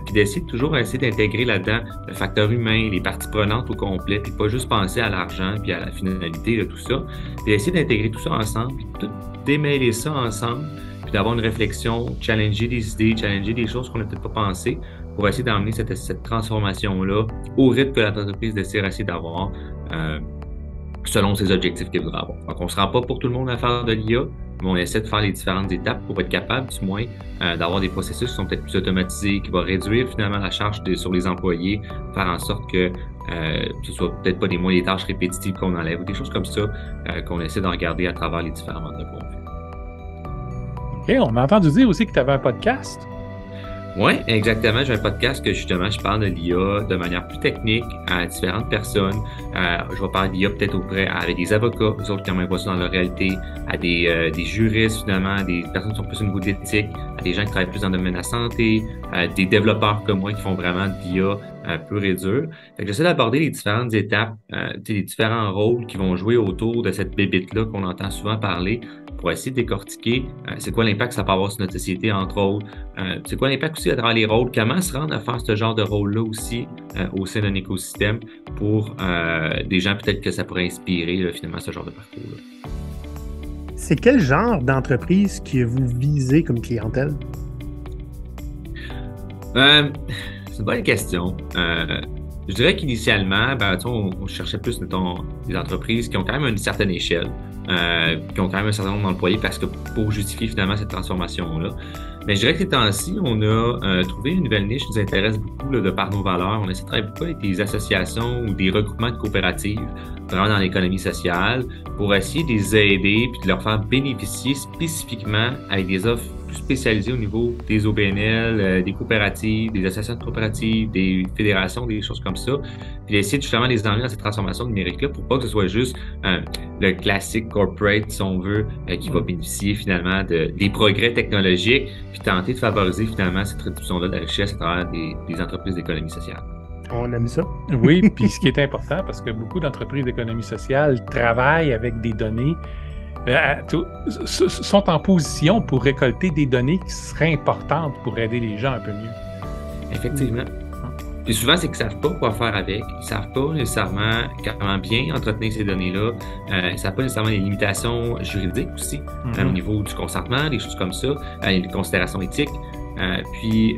puis d'essayer de toujours essayer d'intégrer là-dedans le facteur humain, les parties prenantes au complet, puis pas juste penser à l'argent puis à la finalité de tout ça, puis essayer d'intégrer tout ça ensemble, puis tout démêler ça ensemble, puis d'avoir une réflexion, challenger des idées, challenger des choses qu'on n'a peut-être pas pensé pour essayer d'emmener cette transformation-là au rythme que l'entreprise essaie d'avoir selon ses objectifs qu'elle voudra avoir. Donc, on ne se rend pas pour tout le monde à faire de l'IA, mais on essaie de faire les différentes étapes pour être capable, du moins, d'avoir des processus qui sont peut-être plus automatisés, qui vont réduire finalement la charge sur les employés, faire en sorte que ce soit peut-être pas des tâches répétitives qu'on enlève ou des choses comme ça qu'on essaie de regarder à travers les différents mandats qu'on fait. OK, on a entendu dire aussi que tu avais un podcast. Oui, exactement. J'ai un podcast que justement, je parle de l'IA de manière plus technique à différentes personnes. Je vais parler d'IA peut-être avec des avocats, eux autres qui ont même pas ça dans leur réalité, à des juristes finalement, des personnes qui sont plus au niveau d'éthique, à des gens qui travaillent plus dans le domaine de la santé, des développeurs comme moi qui font vraiment de l'IA pur et dur. Fait que j'essaie d'aborder les différentes étapes, les différents rôles qui vont jouer autour de cette bébite-là qu'on entend souvent parler, pour essayer de décortiquer c'est quoi l'impact que ça peut avoir sur notre société, entre autres. C'est quoi l'impact aussi à travers les rôles, comment se rendre à faire ce genre de rôle-là aussi au sein d'un écosystème pour des gens peut-être que ça pourrait inspirer là, finalement ce genre de parcours-là. C'est quel genre d'entreprise que vous visez comme clientèle? C'est une bonne question. Je dirais qu'initialement, on cherchait plus, mettons, des entreprises qui ont quand même une certaine échelle, qui ont quand même un certain nombre d'employés parce que pour justifier finalement cette transformation-là. Mais je dirais que ces temps-ci, on a trouvé une nouvelle niche qui nous intéresse beaucoup là, de par nos valeurs. On essaie de travailler beaucoup avec des associations ou des regroupements de coopératives, vraiment dans l'économie sociale, pour essayer de les aider puis de leur faire bénéficier spécifiquement avec des offres plus spécialisées au niveau des OBNL, des coopératives, des associations de coopératives, des fédérations, des choses comme ça, puis d'essayer justement de les emmener dans cette transformation numérique-là pour pas que ce soit juste le classique corporate, si on veut, qui va bénéficier finalement des progrès technologiques, puis tenter de favoriser finalement cette réduction-là de la richesse à travers des entreprises d'économie sociale. On aime ça. Oui, puis ce qui est important, parce que beaucoup d'entreprises d'économie sociale travaillent avec des données, sont en position pour récolter des données qui seraient importantes pour aider les gens un peu mieux. Effectivement. Puis souvent, c'est qu'ils ne savent pas quoi faire avec. Ils ne savent pas nécessairement comment bien entretenir ces données-là. Ils ne savent pas nécessairement les limitations juridiques aussi, au niveau du consentement, des choses comme ça, les considérations éthiques. Puis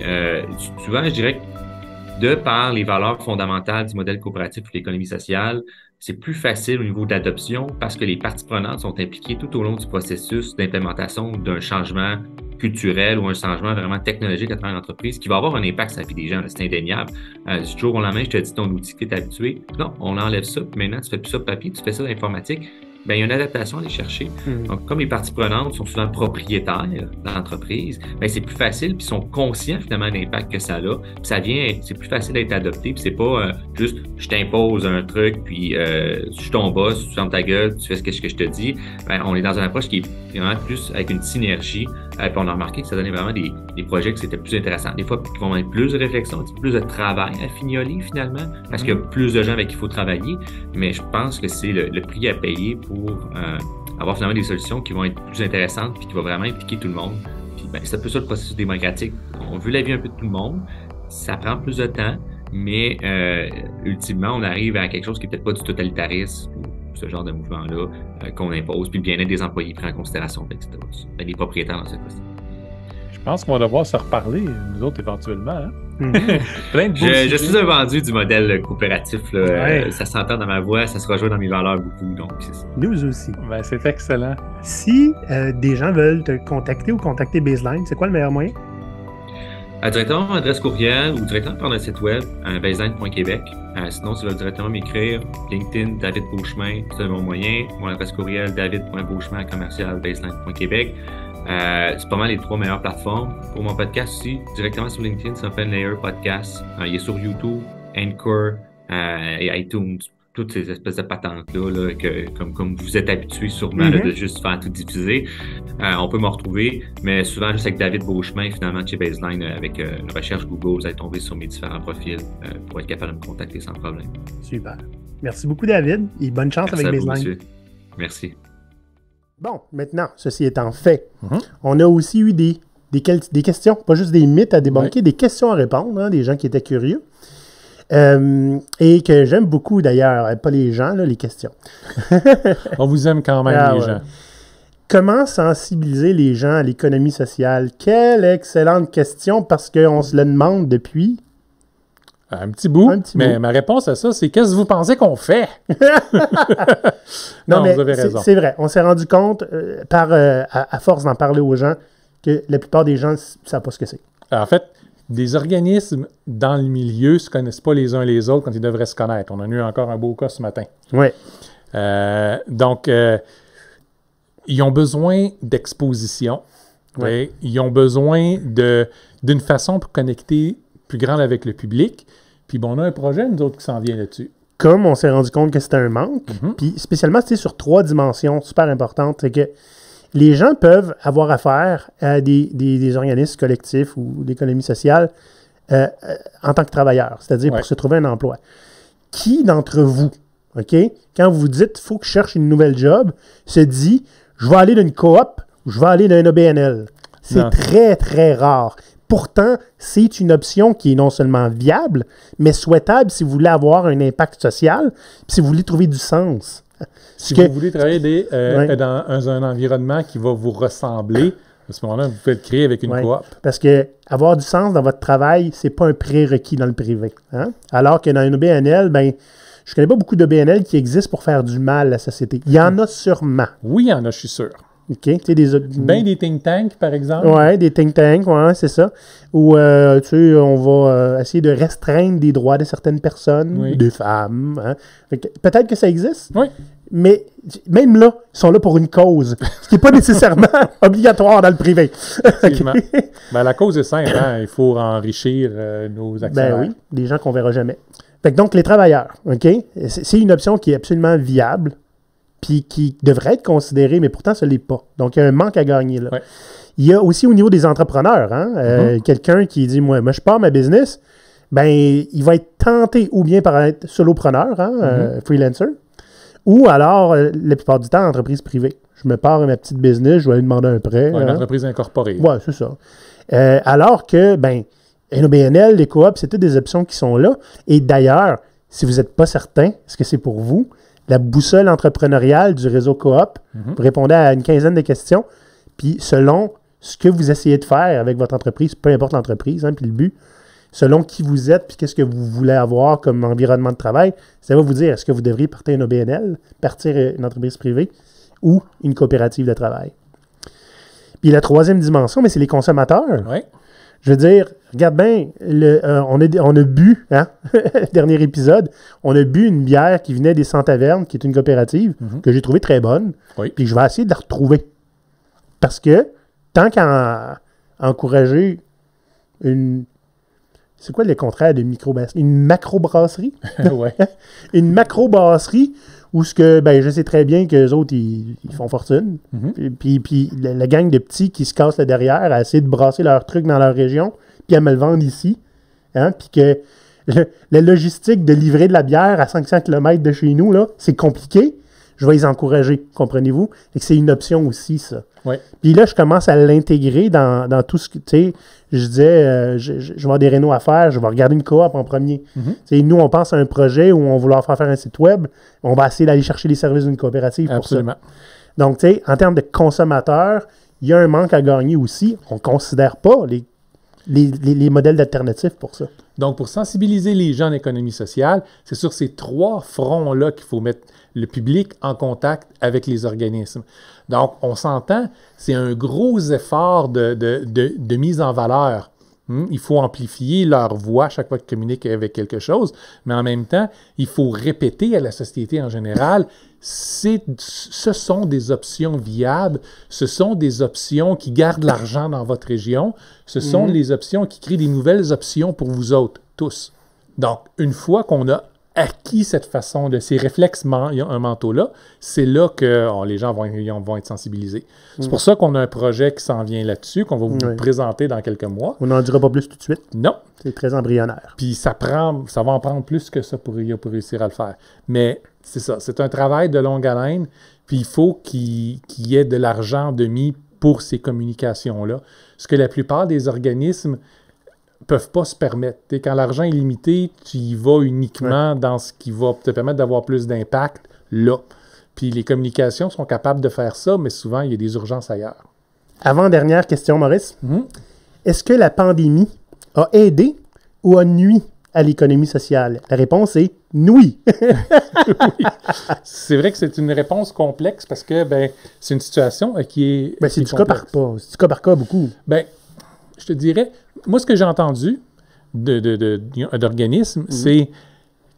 souvent, je dirais que de par les valeurs fondamentales du modèle coopératif pour l'économie sociale, c'est plus facile au niveau de l'adoption parce que les parties prenantes sont impliquées tout au long du processus d'implémentation d'un changement culturel ou un changement vraiment technologique à travers l'entreprise qui va avoir un impact sur la vie des gens, c'est indéniable. Du jour au lendemain, je te dis ton outil que tu es habitué. Non, on enlève ça, puis maintenant tu fais plus ça de papier, tu fais ça d'informatique. Bien, il y a une adaptation à aller chercher. Donc, comme les parties prenantes sont souvent propriétaires de l'entreprise, bien, c'est plus facile, puis ils sont conscients finalement de l'impact que ça a. Puis ça vient, c'est plus facile d'être adopté, puis c'est pas juste je t'impose un truc, puis je suis ton boss, tu fermes ta gueule, tu fais ce que je te dis. Bien, on est dans une approche qui est vraiment plus avec une synergie. Puis on a remarqué que ça donnait vraiment des projets que c'était plus intéressant. Des fois, qui vont mettre plus de réflexion, plus de travail à fignoler finalement, parce qu'il y a plus de gens avec qui il faut travailler. Mais je pense que c'est le prix à payer pour avoir finalement des solutions qui vont être plus intéressantes puis qui vont vraiment impliquer tout le monde. Puis ben, c'est un peu ça le processus démocratique. On veut la vie un peu de tout le monde. Ça prend plus de temps, mais ultimement, on arrive à quelque chose qui n'est peut-être pas du totalitarisme ou ce genre de mouvement-là qu'on impose, puis le bien-être des employés pris en considération, etc. Ben, les propriétaires dans cette fois-ci. Je pense qu'on va devoir se reparler, nous autres, éventuellement. Hein? Plein de je suis un vendu du modèle coopératif. Là. Ça s'entend dans ma voix, ça se rejoint dans mes valeurs beaucoup. Donc, c'est ça. Nous aussi. Ben, c'est excellent. Si des gens veulent te contacter ou contacter Baseline, c'est quoi le meilleur moyen? Directement mon adresse courriel ou directement par notre site web, baseline.québec. Sinon, tu veux directement m'écrire, LinkedIn, David Beauchemin, c'est un bon moyen. Mon adresse courriel, david.beauchemin@baseline.québec. C'est pas mal les 3 meilleures plateformes. Pour mon podcast aussi, directement sur LinkedIn, ça s'appelle Layer Podcast. Il est sur YouTube, Anchor et iTunes. Toutes ces espèces de patentes-là, que, comme vous êtes habitués sûrement de juste faire tout diffuser. On peut me retrouver, mais souvent juste avec David Beauchemin, finalement, chez Baseline, avec une recherche Google, vous allez tomber sur mes différents profils pour être capable de me contacter sans problème. Super. Merci beaucoup, David, et bonne chance avec Baseline. Monsieur. Merci. Bon, maintenant, ceci étant fait, on a aussi eu des questions, pas juste des mythes à débunker, des questions à répondre, des gens qui étaient curieux. Et que j'aime beaucoup d'ailleurs, pas les gens, là, les questions. On vous aime quand même, les gens. Comment sensibiliser les gens à l'économie sociale? Quelle excellente question, parce qu'on se le demande depuis... Un petit bout, mais ma réponse à ça, c'est qu'est-ce que vous pensez qu'on fait? non, mais vous avez raison. C'est vrai, on s'est rendu compte, à force d'en parler aux gens, que la plupart des gens ne savent pas ce que c'est. En fait, des organismes dans le milieu ne se connaissent pas les uns les autres quand ils devraient se connaître. On en a eu encore un beau cas ce matin. Oui. Donc, ils ont besoin d'exposition. Ouais. Ils ont besoin d'une façon pour connecter plus grande avec le public. Puis bon, on a un projet, nous autres, qui s'en vient là-dessus. Comme on s'est rendu compte que c'était un manque, puis spécialement, c'est sur 3 dimensions super importantes. C'est que les gens peuvent avoir affaire à des organismes collectifs ou d'économie sociale en tant que travailleurs, c'est-à-dire pour se trouver un emploi. Qui d'entre vous, OK, quand vous dites « il faut que je cherche une nouvelle job », se dit « je vais aller d'une coop ou je vais aller d'un OBNL ». C'est très, très rare. Pourtant, c'est une option qui est non seulement viable, mais souhaitable si vous voulez avoir un impact social, puis si vous voulez trouver du sens. Si vous voulez travailler dans un environnement qui va vous ressembler, à ce moment-là, vous pouvez le créer avec une coop. Parce que avoir du sens dans votre travail, c'est pas un prérequis dans le privé. Hein? Alors que dans une OBNL, ben, je connais pas beaucoup d'OBNL qui existent pour faire du mal à la société. Il y en a sûrement. Oui, il y en a, je suis sûr. OK. Des think tanks, par exemple. Oui, des think tanks, c'est ça. Où, on va essayer de restreindre des droits de certaines personnes, des femmes. Hein. Peut-être que ça existe, mais même là, ils sont là pour une cause, ce qui n'est pas nécessairement obligatoire dans le privé. Ben, la cause est simple, hein? Il faut enrichir nos actionnaires. Ben oui, des gens qu'on ne verra jamais. Donc, les travailleurs, OK? C'est une option qui est absolument viable, puis qui devrait être considéré, mais pourtant, ce ne l'est pas. Donc, il y a un manque à gagner là. Ouais. Il y a aussi au niveau des entrepreneurs, quelqu'un qui dit, moi, je pars ma business, ben, il va être tenté ou bien par être solopreneur, freelancer, ou alors, la plupart du temps, entreprise privée. Je me pars à ma petite business, je vais aller demander un prêt. Une entreprise incorporée. Oui, c'est ça. Alors que, ben, un OBNL, les coops, c'est toutes des options qui sont là. Et d'ailleurs, si vous n'êtes pas certain, est-ce que c'est pour vous, la boussole entrepreneuriale du réseau coop, vous répondez à une quinzaine de questions, puis selon ce que vous essayez de faire avec votre entreprise, peu importe l'entreprise, puis le but, selon qui vous êtes, puis qu'est-ce que vous voulez avoir comme environnement de travail, ça va vous dire, est-ce que vous devriez partir un OBNL, partir une entreprise privée ou une coopérative de travail. Puis la troisième dimension, mais c'est les consommateurs. Oui. Je veux dire, regarde bien, on a bu, dernier épisode, on a bu une bière qui venait des Sans-Tavernes, qui est une coopérative, que j'ai trouvée très bonne, puis je vais essayer de la retrouver. Parce que, tant qu'à encourager une... C'est quoi le contraire de microbrasserie? Une macrobrasserie? Ouais. Une macrobrasserie où je sais très bien qu'eux autres, ils font fortune. Puis la gang de petits qui se cassent le derrière à essayer de brasser leurs trucs dans leur région, puis à me le vendre ici. Puis que la logistique de livrer de la bière à 500 km de chez nous, là, c'est compliqué. Je vais les encourager, comprenez-vous? Et que c'est une option aussi, ça. Ouais. Puis là, je commence à l'intégrer dans tout ce que, tu sais, je disais, je vais avoir des rénaux à faire, je vais regarder une coop en premier. Tu sais, nous, on pense à un projet où on va vouloir faire un site web, on va essayer d'aller chercher les services d'une coopérative pour Absolument. ça. Donc, tu sais, en termes de consommateurs, il y a un manque à gagner aussi. On ne considère pas les modèles d'alternatifs pour ça. Donc, pour sensibiliser les gens en économie sociale, c'est sur ces trois fronts-là qu'il faut mettre le public en contact avec les organismes. Donc, on s'entend, c'est un gros effort de mise en valeur. Il faut amplifier leur voix chaque fois qu'ils communiquent avec quelque chose, mais en même temps, il faut répéter à la société en général, ce sont des options viables, ce sont des options qui gardent l'argent dans votre région, ce sont les options qui créent des nouvelles options pour vous autres, tous. Donc, une fois qu'on a acquis cette façon de ces réflexes mentaux-là, c'est là que les gens vont être sensibilisés. C'est pour ça qu'on a un projet qui s'en vient là-dessus, qu'on va vous présenter dans quelques mois. On n'en dira pas plus tout de suite. Non. C'est très embryonnaire. Puis ça va en prendre plus que ça pour réussir à le faire. Mais c'est ça, c'est un travail de longue haleine, puis il faut qu'il y ait de l'argent de mis pour ces communications-là. Ce que la plupart des organismes peuvent pas se permettre. Quand l'argent est limité, tu y vas uniquement dans ce qui va te permettre d'avoir plus d'impact là. Puis les communications sont capables de faire ça, mais souvent, il y a des urgences ailleurs. Avant-dernière question, Maurice. Est-ce que la pandémie a aidé ou a nui à l'économie sociale? La réponse est oui. Oui. C'est vrai que c'est une réponse complexe parce que c'est une situation qui est. C'est du cas par cas. C'est du cas par cas beaucoup. Je te dirais, moi, ce que j'ai entendu d'organismes, c'est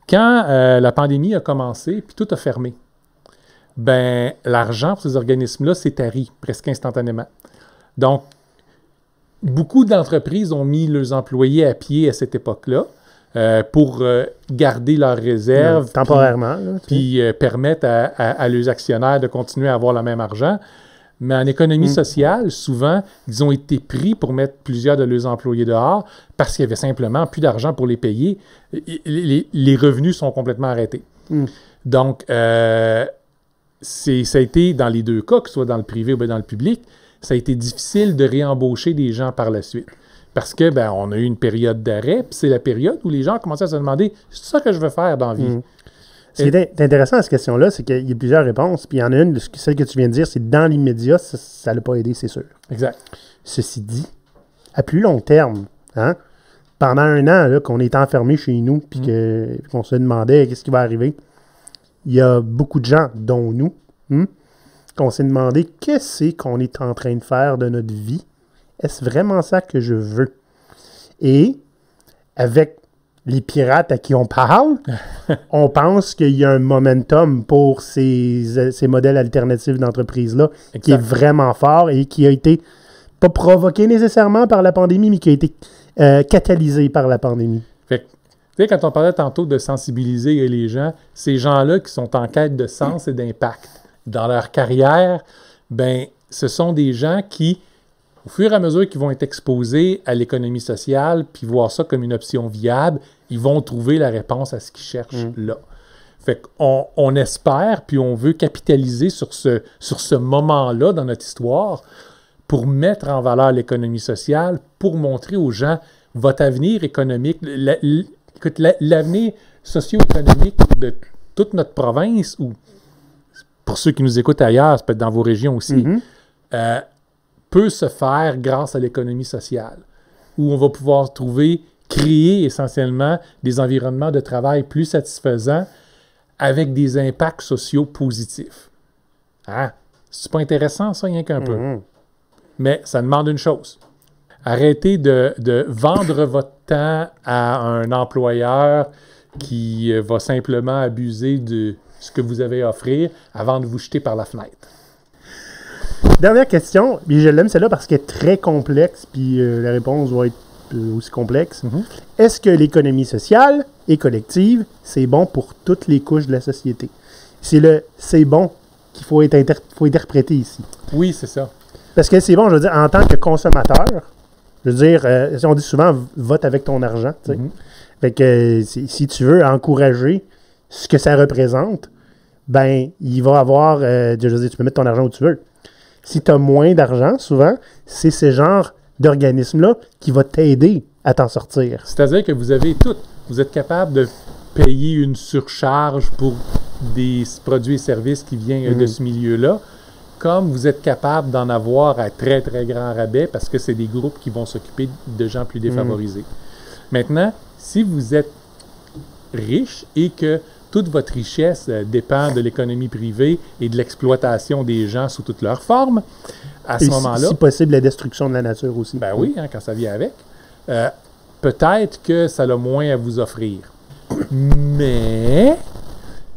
quand la pandémie a commencé, puis tout a fermé, l'argent pour ces organismes-là s'est tari presque instantanément. Donc, beaucoup d'entreprises ont mis leurs employés à pied à cette époque-là pour garder leurs réserves. Temporairement. Puis permettre à leurs actionnaires de continuer à avoir le même argent. Mais en économie sociale, souvent, ils ont été pris pour mettre plusieurs de leurs employés dehors parce qu'il y avait simplement plus d'argent pour les payer. Les revenus sont complètement arrêtés. Donc, ça a été, dans les deux cas, que ce soit dans le privé ou dans le public, ça a été difficile de réembaucher des gens par la suite. Parce que on a eu une période d'arrêt, puis c'est la période où les gens commençaient à se demander « c'est ça que je veux faire dans la vie? Ce qui est intéressant à cette question-là, c'est qu'il y a plusieurs réponses. Puis il y en a une, celle que tu viens de dire, c'est dans l'immédiat, ça ne l'a pas aidé, c'est sûr. Exact. Ceci dit, à plus long terme, pendant un an là, qu'on est enfermé chez nous, puis qu'on se demandait qu'est-ce qui va arriver, il y a beaucoup de gens, dont nous, qu'on s'est demandé qu'est-ce qu'on est en train de faire de notre vie. Est-ce vraiment ça que je veux? Et avec les pirates à qui on parle, on pense qu'il y a un momentum pour ces modèles alternatifs d'entreprise-là qui est vraiment fort et qui a été pas provoqué nécessairement par la pandémie, mais qui a été catalysé par la pandémie. Fait que, tu sais, quand on parlait tantôt de sensibiliser les gens, ces gens-là qui sont en quête de sens et d'impact dans leur carrière, ce sont des gens qui, au fur et à mesure qu'ils vont être exposés à l'économie sociale, puis voir ça comme une option viable, ils vont trouver la réponse à ce qu'ils cherchent là. Fait qu'on espère, puis on veut capitaliser sur ce moment-là dans notre histoire pour mettre en valeur l'économie sociale, pour montrer aux gens, votre avenir économique, écoute, l'avenir socio-économique de toute notre province, ou pour ceux qui nous écoutent ailleurs, ça peut être dans vos régions aussi, peut se faire grâce à l'économie sociale, où on va pouvoir créer essentiellement des environnements de travail plus satisfaisants avec des impacts sociaux positifs. Ah, c'est pas intéressant, ça, rien qu'un peu. Mais ça demande une chose. Arrêtez de vendre votre temps à un employeur qui va simplement abuser de ce que vous avez à offrir avant de vous jeter par la fenêtre. Dernière question, puis je l'aime celle-là parce qu'elle est très complexe, puis la réponse va être aussi complexe. Est-ce que l'économie sociale et collective, c'est bon pour toutes les couches de la société? C'est bon qu'il faut interpréter ici. Oui, c'est ça. Parce que c'est bon, je veux dire, en tant que consommateur, je veux dire, on dit souvent, vote avec ton argent, tu sais. Fait que si tu veux encourager ce que ça représente, ben, il va avoir, je veux dire, tu peux mettre ton argent où tu veux. Si tu as moins d'argent, souvent, c'est ce genre d'organisme-là qui va t'aider à t'en sortir. C'est-à-dire que vous êtes capable de payer une surcharge pour des produits et services qui viennent de ce milieu-là, comme vous êtes capable d'en avoir à très, très grand rabais parce que c'est des groupes qui vont s'occuper de gens plus défavorisés. Maintenant, si vous êtes riche et que toute votre richesse dépend de l'économie privée et de l'exploitation des gens sous toutes leurs formes, à ce moment-là... Si possible, la destruction de la nature aussi. Ben oui, quand ça vient avec. Peut-être que ça a moins à vous offrir. Mais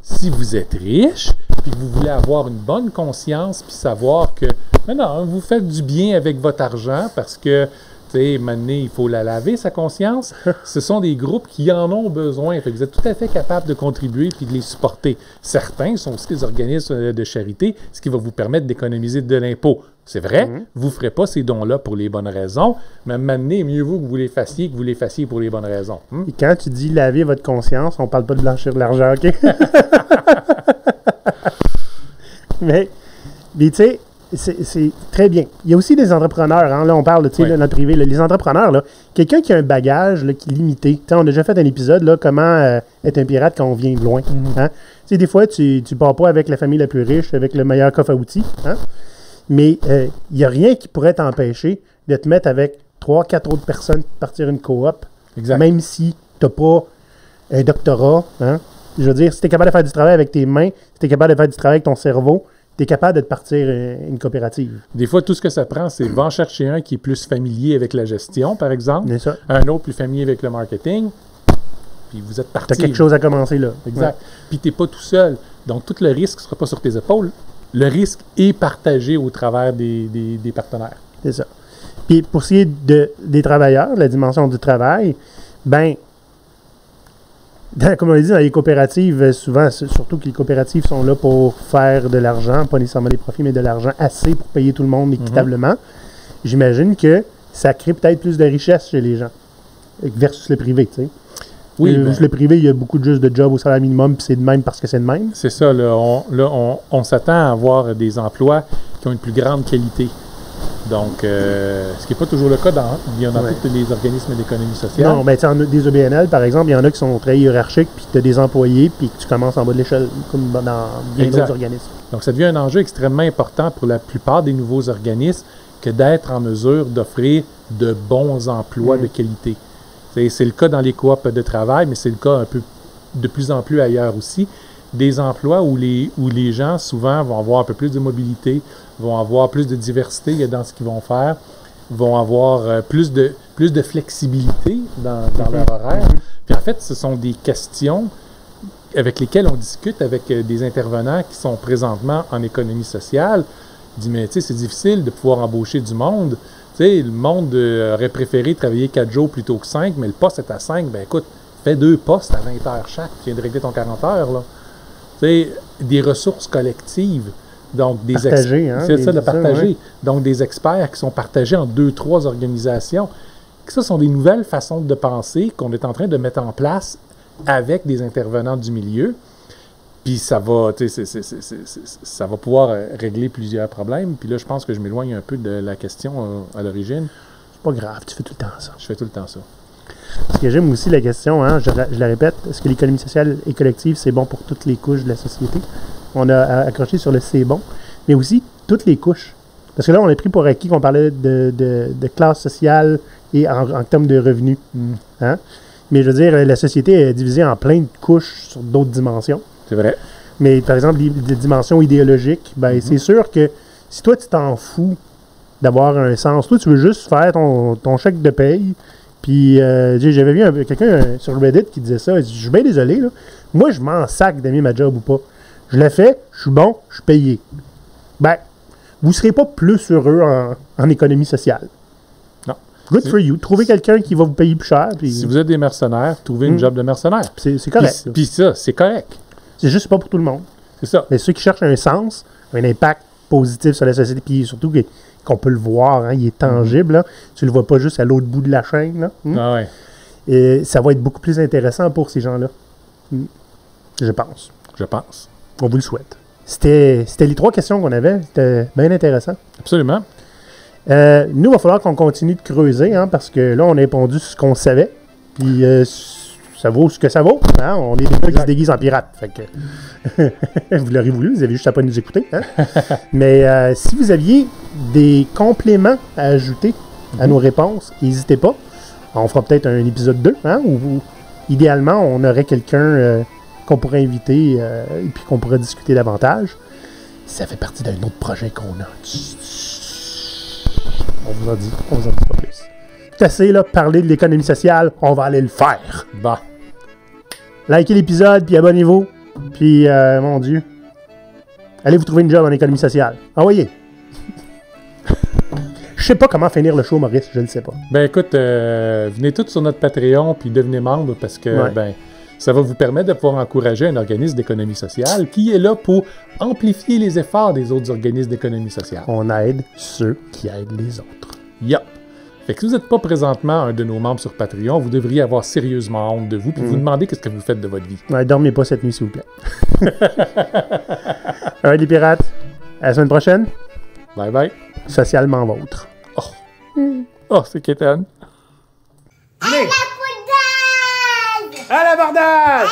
si vous êtes riche, puis que vous voulez avoir une bonne conscience, puis savoir que, non, vous faites du bien avec votre argent parce que, tu sais, maintenant, il faut la laver, sa conscience. Ce sont des groupes qui en ont besoin. Fait que vous êtes tout à fait capable de contribuer puis de les supporter. Certains sont aussi des organismes de charité, ce qui va vous permettre d'économiser de l'impôt. C'est vrai, vous ne ferez pas ces dons-là pour les bonnes raisons, mais maintenant, mieux vaut que vous les fassiez pour les bonnes raisons. Et quand tu dis laver votre conscience, on ne parle pas de blanchir de l'argent, OK? mais tu sais, c'est très bien. Il y a aussi des entrepreneurs, hein, là on parle, tu sais, dans le privé, là, les entrepreneurs, là, quelqu'un qui a un bagage là, qui est limité. On a déjà fait un épisode, là, comment être un pirate quand on vient de loin. Hein? Tu sais, des fois, tu ne pars pas avec la famille la plus riche, avec le meilleur coffre à outils, hein? Mais il n'y a rien qui pourrait t'empêcher de te mettre avec 3-4 autres personnes, partir une coop, même si tu n'as pas un doctorat. Hein? Je veux dire, si tu es capable de faire du travail avec tes mains, si tu es capable de faire du travail avec ton cerveau, tu es capable de te partir une coopérative. Des fois, tout ce que ça prend, c'est va en chercher un qui est plus familier avec la gestion, par exemple, un autre plus familier avec le marketing, puis vous êtes parti. Tu as quelque chose à commencer là. Exact. Puis tu n'es pas tout seul. Donc, tout le risque ne sera pas sur tes épaules. Le risque est partagé au travers des partenaires. C'est ça. Puis pour ce qui est des travailleurs, la dimension du travail, ben, comme on l'a dit, dans les coopératives, souvent, surtout que les coopératives sont là pour faire de l'argent, pas nécessairement des profits, mais de l'argent assez pour payer tout le monde équitablement. J'imagine que ça crée peut-être plus de richesse chez les gens versus le privé, tu sais. Oui, le privé, il y a beaucoup juste de jobs au salaire minimum, puis c'est de même parce que c'est de même. C'est ça, là, on s'attend à avoir des emplois qui ont une plus grande qualité. Donc, ce qui n'est pas toujours le cas dans tous les organismes d'économie sociale. Non, bien, des OBNL, par exemple, il y en a qui sont très hiérarchiques, puis tu as des employés, puis que tu commences en bas de l'échelle, comme dans bien d'autres organismes. Donc, ça devient un enjeu extrêmement important pour la plupart des nouveaux organismes que d'être en mesure d'offrir de bons emplois de qualité. C'est le cas dans les coops de travail, mais c'est le cas un peu de plus en plus ailleurs aussi. Des emplois où les gens, souvent, vont avoir un peu plus de mobilité, vont avoir plus de diversité dans ce qu'ils vont faire, vont avoir plus de flexibilité dans leur horaire. Puis en fait, ce sont des questions avec lesquelles on discute avec des intervenants qui sont présentement en économie sociale. On dit, mais tu sais, c'est difficile de pouvoir embaucher du monde. Tu sais, le monde aurait préféré travailler 4 jours plutôt que 5, mais le poste est à 5. Ben écoute, fais 2 postes à 20 heures chaque, tu viens de régler ton 40 heures, là. Tu sais, des ressources collectives, donc des experts. C'est ça, de partager. Ouais. Donc des experts qui sont partagés en 2-3 organisations. Ça sont des nouvelles façons de penser qu'on est en train de mettre en place avec des intervenants du milieu. Puis ça va, ça va pouvoir régler plusieurs problèmes. Puis là, je pense que je m'éloigne un peu de la question à l'origine. C'est pas grave, tu fais tout le temps ça. Je fais tout le temps ça. Parce que j'aime aussi la question, hein, je la répète, est-ce que l'économie sociale et collective, c'est bon pour toutes les couches de la société? On a accroché sur le c'est bon, mais aussi toutes les couches. Parce que là, on a pris pour acquis qu'on parlait de classe sociale et en termes de revenus. Hein? Mais je veux dire, la société est divisée en plein de couches sur d'autres dimensions. C'est vrai. Mais par exemple, les dimensions idéologiques, ben, c'est sûr que si toi, tu t'en fous d'avoir un sens, toi, tu veux juste faire ton chèque de paye. Puis j'avais vu quelqu'un sur Reddit qui disait ça. Il dit, je suis bien désolé, là. Moi, je m'en sac d'aimer ma job ou pas. Je l'ai fait, je suis bon, je suis payé. Ben, vous ne serez pas plus heureux en économie sociale. Non. Good for you. Trouvez quelqu'un qui va vous payer plus cher. Puis... Si vous êtes des mercenaires, trouvez une job de mercenaire. C'est correct. Puis ça, c'est correct. C'est juste pas pour tout le monde. C'est ça. Mais ceux qui cherchent un sens, un impact positif sur la société, puis surtout qu'on peut le voir, hein, il est tangible, là. Tu le vois pas juste à l'autre bout de la chaîne. Là. Ah ouais. Et ça va être beaucoup plus intéressant pour ces gens-là. Je pense. Je pense. On vous le souhaite. C'était les 3 questions qu'on avait. C'était bien intéressant. Absolument. Nous, il va falloir qu'on continue de creuser, hein, parce que là, on a répondu ce qu'on savait. Puis ça vaut ce que ça vaut. Hein? On est des gars qui se déguisent en pirates. Fait que vous l'aurez voulu, vous avez juste à pas nous écouter. Hein? Mais si vous aviez des compléments à ajouter à nos réponses, n'hésitez pas. On fera peut-être un épisode 2, hein, où idéalement, on aurait quelqu'un qu'on pourrait inviter et puis qu'on pourrait discuter davantage. Ça fait partie d'un autre projet qu'on a. On vous en dit pas plus. Tout assez, là, parler de l'économie sociale, on va aller le faire. Bah. Likez l'épisode, puis abonnez-vous. Puis, mon Dieu, allez vous trouver une job en économie sociale. Envoyez. Je sais pas comment finir le show, Maurice, je ne sais pas. Ben écoute, venez tous sur notre Patreon puis devenez membre parce que ben ça va vous permettre de pouvoir encourager un organisme d'économie sociale qui est là pour amplifier les efforts des autres organismes d'économie sociale. On aide ceux qui aident les autres. Yup. Fait que si vous n'êtes pas présentement un de nos membres sur Patreon, vous devriez avoir sérieusement honte de vous puis vous demander qu'est-ce que vous faites de votre vie. Ouais, dormez pas cette nuit, s'il vous plaît. Alright, les pirates. À la semaine prochaine. Bye bye. Socialement vôtre. Oh, c'est Kétan. À la poudre! À l'abordage!